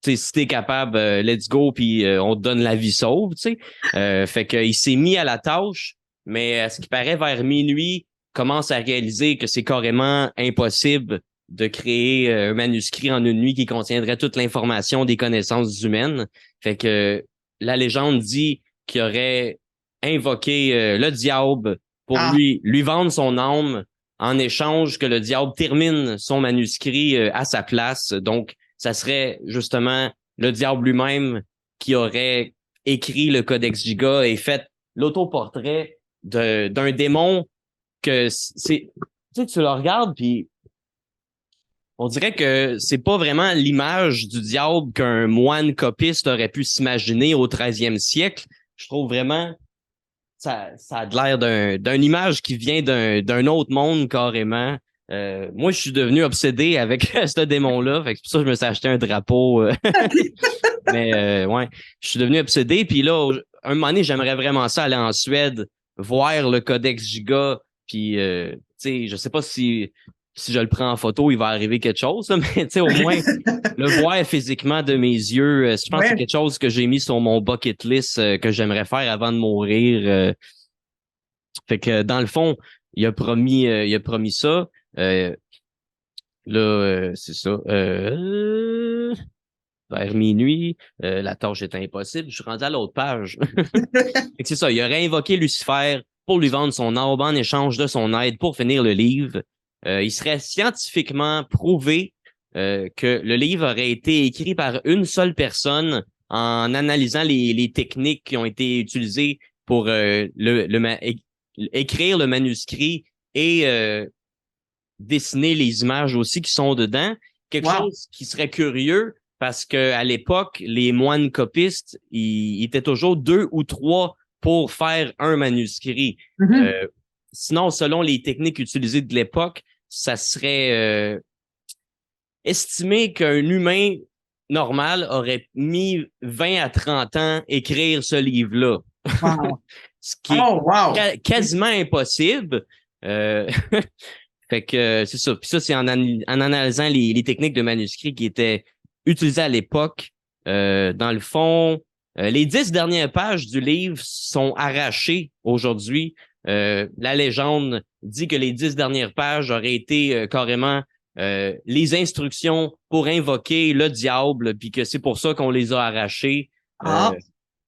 Si t'es capable, let's go, puis on te donne la vie sauve, tu sais. Fait qu'il s'est mis à la tâche, mais à ce qui paraît, vers minuit, commence à réaliser que c'est carrément impossible de créer un manuscrit en une nuit qui contiendrait toute l'information des connaissances humaines. Fait que la légende dit qu'il aurait invoqué le diable pour lui vendre son âme en échange que le diable termine son manuscrit à sa place. Donc, ça serait justement le diable lui-même qui aurait écrit le Codex Giga et fait l'autoportrait d'un démon que c'est... Tu sais, tu le regardes, puis on dirait que c'est pas vraiment l'image du diable qu'un moine copiste aurait pu s'imaginer au 13e siècle. Je trouve vraiment ça a l'air d'une image qui vient d'un autre monde carrément. Moi, je suis devenu obsédé avec ce démon-là. Fait que c'est pour ça que je me suis acheté un drapeau. Mais ouais, je suis devenu obsédé. Puis là, un moment donné, j'aimerais vraiment ça aller en Suède, voir le Codex Giga. Puis, tu sais, je sais pas si je le prends en photo, il va arriver quelque chose. Là, mais tu sais, au moins, le voir physiquement de mes yeux, je pense que c'est quelque chose que j'ai mis sur mon bucket list que j'aimerais faire avant de mourir. Fait que dans le fond, il a promis ça. Là, c'est ça. Vers minuit, la tâche est impossible. Je suis rendu à l'autre page. Fait que c'est ça. Il aurait invoqué Lucifer pour lui vendre son orbe en échange de son aide pour finir le livre. Il serait scientifiquement prouvé que le livre aurait été écrit par une seule personne en analysant les techniques qui ont été utilisées pour écrire le manuscrit et dessiner les images aussi qui sont dedans. Quelque chose qui serait curieux parce que à l'époque, les moines copistes, ils étaient toujours 2 ou 3 pour faire un manuscrit. Mm-hmm. Sinon, selon les techniques utilisées de l'époque, ça serait estimé qu'un humain normal aurait mis 20 à 30 ans écrire ce livre-là. Wow. Ce qui est quasiment impossible. Fait que c'est ça. Puis ça, c'est en analysant les techniques de manuscrit qui étaient utilisées à l'époque. Dans le fond, les 10 dernières pages du livre sont arrachées aujourd'hui. La légende dit que les 10 dernières pages auraient été carrément les instructions pour invoquer le diable, puis que c'est pour ça qu'on les a arrachées.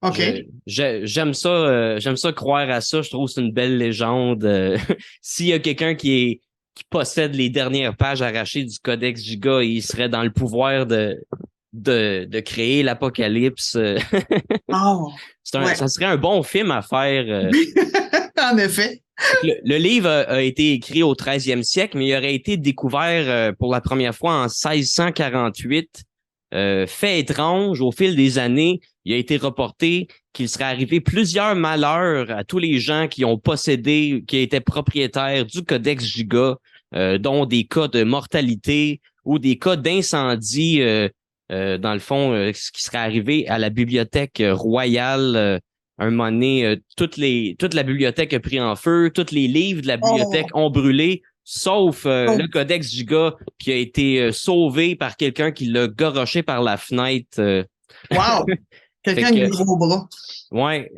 OK. J'aime ça croire à ça. Je trouve que c'est une belle légende. S'il y a quelqu'un qui possède les dernières pages arrachées du Codex Giga, il serait dans le pouvoir de créer l'apocalypse. Ça serait un bon film à faire. En effet. Le livre a été écrit au 13e siècle, mais il aurait été découvert pour la première fois en 1648. Fait étrange, au fil des années, il a été reporté qu'il serait arrivé plusieurs malheurs à tous les gens qui ont possédé, qui étaient propriétaires du Codex Giga, dont des cas de mortalité ou des cas d'incendie, dans le fond, ce qui serait arrivé à la bibliothèque royale. Un moment donné, toute la bibliothèque a pris en feu, tous les livres de la bibliothèque ont brûlé, sauf le Codex Giga qui a été sauvé par quelqu'un qui l'a garoché par la fenêtre. Wow! Quelqu'un avec des gros bras. Ouais,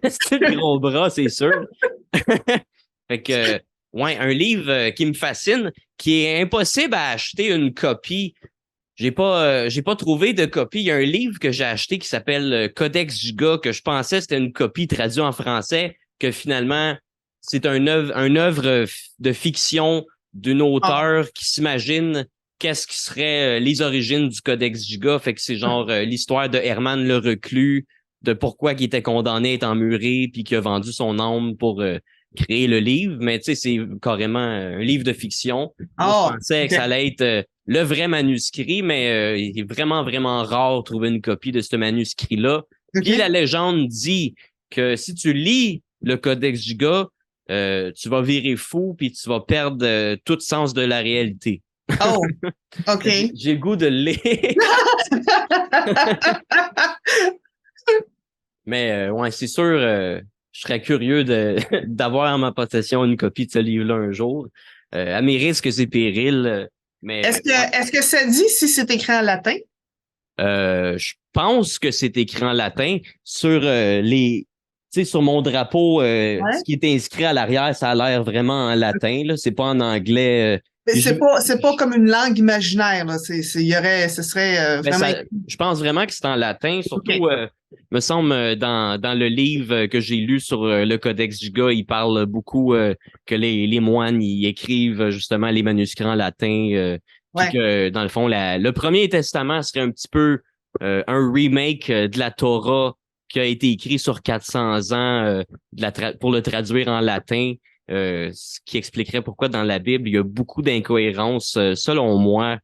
c'est le gros bras, c'est sûr. Fait que, ouais, un livre qui me fascine, qui est impossible à acheter une copie. J'ai pas trouvé de copie. Il y a un livre que j'ai acheté qui s'appelle Codex Giga, que je pensais c'était une copie traduite en français, que finalement, c'est une œuvre de fiction d'une auteure qui s'imagine qu'est-ce qui serait les origines du Codex Giga. Fait que c'est genre l'histoire de Herman le Reclus, de pourquoi il était condamné à être emmuré, puis qu'il a vendu son âme pour créer le livre. Mais tu sais, c'est carrément un livre de fiction. Moi, je pensais que ça allait être le vrai manuscrit, mais il est vraiment, vraiment rare de trouver une copie de ce manuscrit-là. Puis la légende dit que si tu lis le Codex Giga, tu vas virer fou puis tu vas perdre tout sens de la réalité. Oh, OK. J'ai le goût de le lire. Mais ouais, c'est sûr, je serais curieux d'avoir en ma possession une copie de ce livre-là un jour. À mes risques et périls. Mais Est-ce que ça dit si c'est écrit en latin? Je pense que c'est écrit en latin sur sur mon drapeau, ce qui est inscrit à l'arrière, ça a l'air vraiment en latin, là. C'est pas en anglais. Mais c'est pas comme une langue imaginaire, là. Ce serait vraiment. Je pense vraiment que c'est en latin, surtout, me semble, dans le livre que j'ai lu sur le Codex Giga, il parle beaucoup que les moines, ils écrivent justement les manuscrits en latin, puis que, dans le fond, le Premier Testament serait un petit peu un remake de la Torah qui a été écrit sur 400 ans pour le traduire en latin. Ce qui expliquerait pourquoi dans la Bible, il y a beaucoup d'incohérences, selon moi.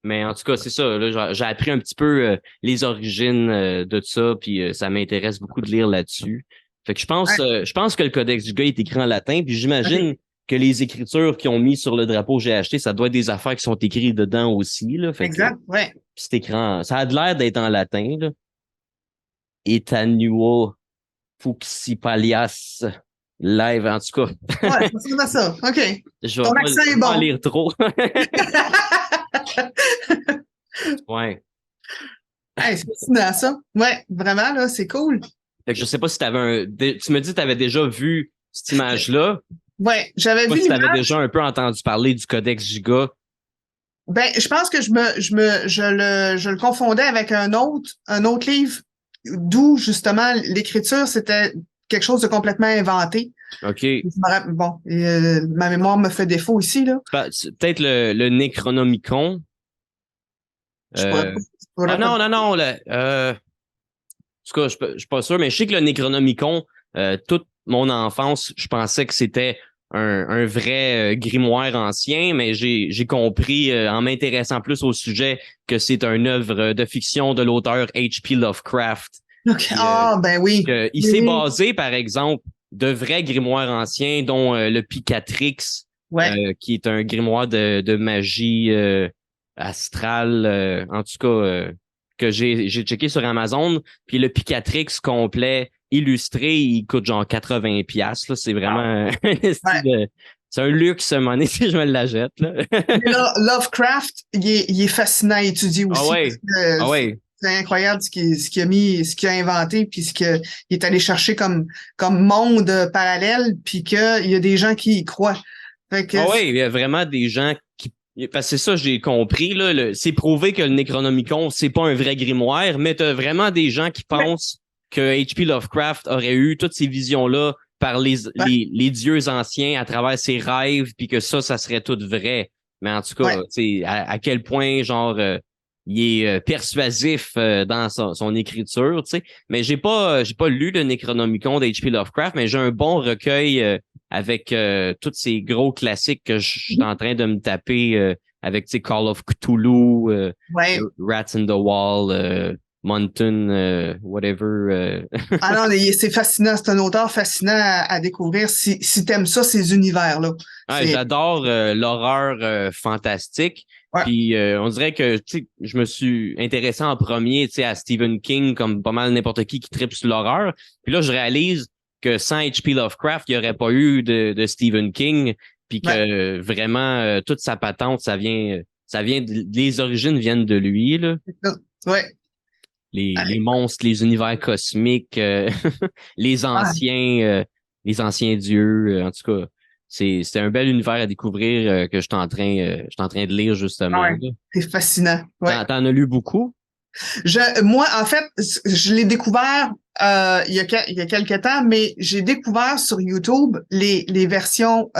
Mais en tout cas, c'est ça. Là, j'ai appris un petit peu les origines de ça, puis ça m'intéresse beaucoup de lire là-dessus. Fait que je pense que le Codex Giga est écrit en latin, puis j'imagine que les écritures qu'ils ont mis sur le drapeau que j'ai acheté, ça doit être des affaires qui sont écrites dedans aussi. Là. Fait exact, ouais. Puis c'est écrit ça a l'air d'être en latin, là. Etanuo Fuxipalias live, en tout cas. Ouais, c'est ça. OK. Je Ton accent est bon. pas lire trop. Ouais. Hey, c'est fascinant, ça. Ouais, vraiment, là, c'est cool. Fait que je sais pas si tu me dis que tu avais déjà vu cette image-là. Ouais, j'avais vu Si tu avais l'image. déjà un peu entendu parler du Codex Giga. Ben, je pense que je le confondais avec un autre livre d'où, justement, l'écriture, c'était quelque chose de complètement inventé. OK. Bon, ma mémoire me fait défaut ici, là. Peut-être le Necronomicon. Non. En tout cas, je suis pas sûr, mais je sais que le Necronomicon, toute mon enfance, je pensais que c'était un vrai grimoire ancien, mais j'ai compris, en m'intéressant plus au sujet, que c'est une œuvre de fiction de l'auteur H.P. Lovecraft. Okay. Ben oui. Il s'est basé, par exemple, de vrais grimoires anciens, dont le Picatrix, qui est un grimoire de magie astrale, en tout cas, que j'ai checké sur Amazon. Puis le Picatrix complet, illustré, il coûte genre 80$. Là. C'est vraiment c'est un luxe, à un moment donné, si je me la jette. Là. Lovecraft, il est fascinant à étudier aussi. C'est incroyable ce qu'il a inventé, puis ce qu'il est allé chercher comme monde parallèle, puis qu'il y a des gens qui y croient. Fait que il y a vraiment des gens qui... Parce que c'est ça, j'ai compris. Là, c'est prouvé que le Necronomicon, c'est pas un vrai grimoire, mais t'as vraiment des gens qui pensent que H.P. Lovecraft aurait eu toutes ces visions-là par les dieux anciens à travers ses rêves, puis que ça serait tout vrai. Mais en tout cas, à quel point, genre... il est persuasif dans son écriture, tu sais. Mais j'ai pas lu le Necronomicon d'H.P. Lovecraft, mais j'ai un bon recueil avec tous ces gros classiques que je suis en train de me taper avec, tu sais, Call of Cthulhu, Rats in the Wall, Mountain, whatever. Ah non, c'est fascinant. C'est un auteur fascinant à découvrir si t'aimes ça, ces univers-là. J'adore l'horreur fantastique. Ouais. Puis on dirait que je me suis intéressé en premier à Stephen King, comme pas mal n'importe qui tripe sur l'horreur. Puis là, je réalise que sans H.P. Lovecraft, il n'y aurait pas eu de Stephen King. Puis que vraiment, toute sa patente, les origines viennent de lui. Là. Ouais. Les monstres, les univers cosmiques, les anciens, les anciens dieux. En tout cas, c'est un bel univers à découvrir que je suis en train de lire justement. Ouais. Là. C'est fascinant. Ouais. T'en as lu beaucoup? Moi, en fait, je l'ai découvert il y a quelques temps, mais j'ai découvert sur YouTube les versions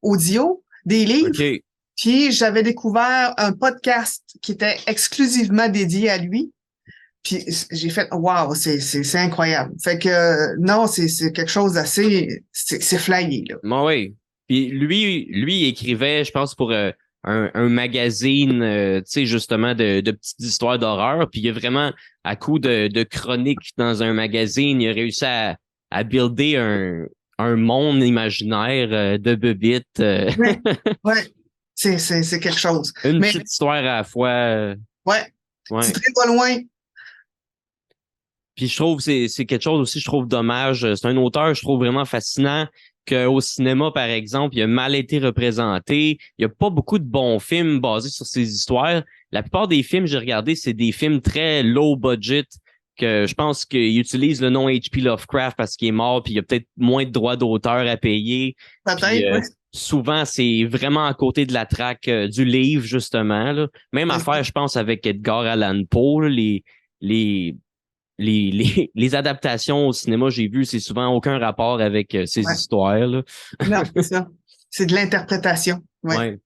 audio des livres. OK. Puis j'avais découvert un podcast qui était exclusivement dédié à lui. Puis j'ai fait wow, c'est incroyable. Fait que non, c'est quelque chose d'assez c'est flyé là. Bon, oui. Puis lui, il écrivait, je pense, pour un magazine, tu sais, justement, de petites histoires d'horreur. Puis il a vraiment, à coup de chroniques dans un magazine, il a réussi à builder un monde imaginaire de bebites. Ouais, ouais. C'est quelque chose. Une Mais petite histoire à la fois. ouais, Ouais. c'est très pas loin. Puis je trouve c'est quelque chose aussi, je trouve dommage. C'est un auteur, je trouve vraiment fascinant qu'au cinéma, par exemple, il a mal été représenté. Il n'y a pas beaucoup de bons films basés sur ces histoires. La plupart des films que j'ai regardés, c'est des films très low budget que je pense qu'ils utilisent le nom H.P. Lovecraft parce qu'il est mort, puis il y a peut-être moins de droits d'auteur à payer. Puis, Peut-être, oui. souvent, c'est vraiment à côté de la traque du livre, justement. Là. Même C'est affaire, je pense, avec Edgar Allan Poe, là, les adaptations au cinéma, j'ai vu, c'est souvent aucun rapport avec ces histoires. Là. Non, c'est ça. C'est de l'interprétation. Ouais. Ouais.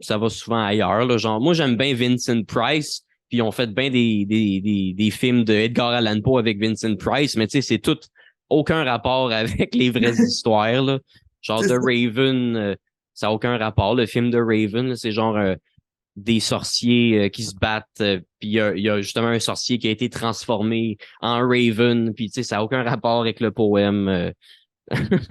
Ça va souvent ailleurs. Là. Genre, moi, j'aime bien Vincent Price, puis on fait bien des films de Edgar Allan Poe avec Vincent Price, mais tu sais, c'est tout aucun rapport avec les vraies histoires. Là. Genre C'est The ça. Raven, ça n'a aucun rapport. Le film de Raven, là, c'est genre des sorciers qui se battent, puis il y a justement un sorcier qui a été transformé en Raven, puis tu sais, ça n'a aucun rapport avec le poème.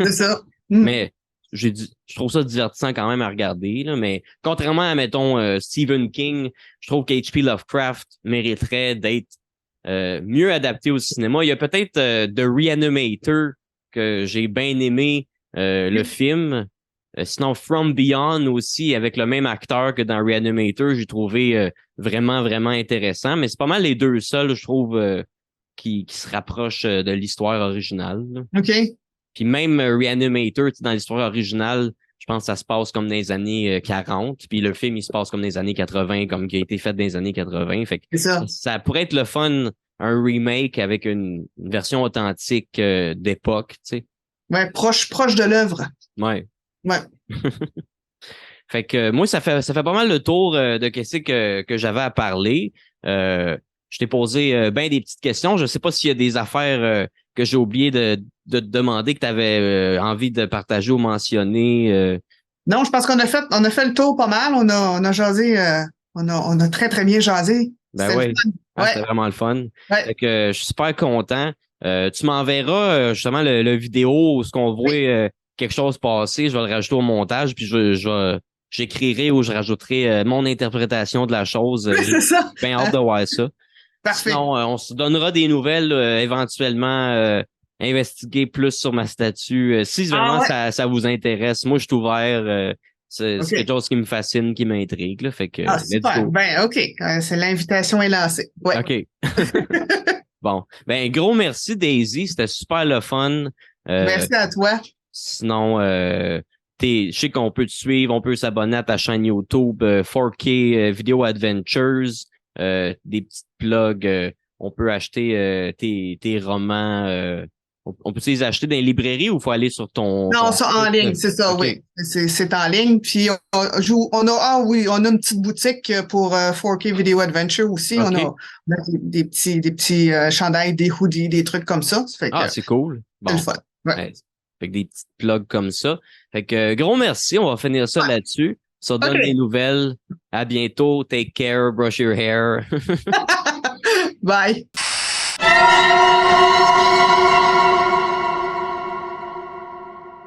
C'est ça. Mm. Mais je trouve ça divertissant quand même à regarder, là, mais contrairement à, mettons, Stephen King, je trouve qu'H.P. Lovecraft mériterait d'être mieux adapté au cinéma. Il y a peut-être The Reanimator que j'ai bien aimé le film. Sinon, From Beyond aussi, avec le même acteur que dans Reanimator, j'ai trouvé vraiment, vraiment intéressant. Mais c'est pas mal les deux seuls, je trouve, qui se rapprochent de l'histoire originale. Là. OK. Puis même Reanimator, dans l'histoire originale, je pense que ça se passe comme dans les années 40. Puis le film, il se passe comme dans les années 80, comme qui a été fait dans les années 80. Fait que C'est ça. ça pourrait être le fun, un remake avec une version authentique d'époque, tu sais. Ouais, proche de l'œuvre. Ouais. Ouais. Fait que moi, ça fait pas mal le tour de qu'est-ce que j'avais à parler. Je t'ai posé bien des petites questions. Je sais pas s'il y a des affaires que j'ai oublié de te demander que tu avais envie de partager ou mentionner. Non, je pense qu'on a fait le tour pas mal. On a jasé, on a très, très bien jasé. Ben C'était oui. le fun. Ouais. C'était vraiment le fun. Ouais. Fait que je suis super content. Tu m'enverras justement le vidéo où ce qu'on voit quelque chose passer. Je vais le rajouter au montage, puis j'écrirai ou je rajouterai mon interprétation de la chose. C'est ça. J'ai bien hâte de voir ça. Parfait. Sinon, on se donnera des nouvelles éventuellement. Investiguer plus sur ma statue. Si vraiment ouais. ça vous intéresse, moi je suis ouvert. C'est OK. quelque chose qui me fascine, qui m'intrigue. Là, fait que, let's super. go. Ben, OK. C'est l'invitation est lancée. Ouais. OK. Bon. Ben, gros merci, Daisy. C'était super le fun. Merci à toi. Sinon, je sais qu'on peut te suivre, on peut s'abonner à ta chaîne YouTube 4K Video Adventures, des petites plugs. On peut acheter tes romans. On peut les acheter dans les librairies ou il faut aller sur ton... Non, ça en ligne, c'est ça, okay. Oui. C'est en ligne. Puis on a une petite boutique pour 4K Video Adventure aussi. Okay. On a des petits chandails, des hoodies, des trucs comme ça. Ça fait que, c'est cool. Bon. C'est le fun. Ouais. Fait que des petites plugs comme ça. Fait que gros merci, on va finir ça là-dessus. Ça donne des nouvelles. À bientôt. Take care. Brush your hair. Bye.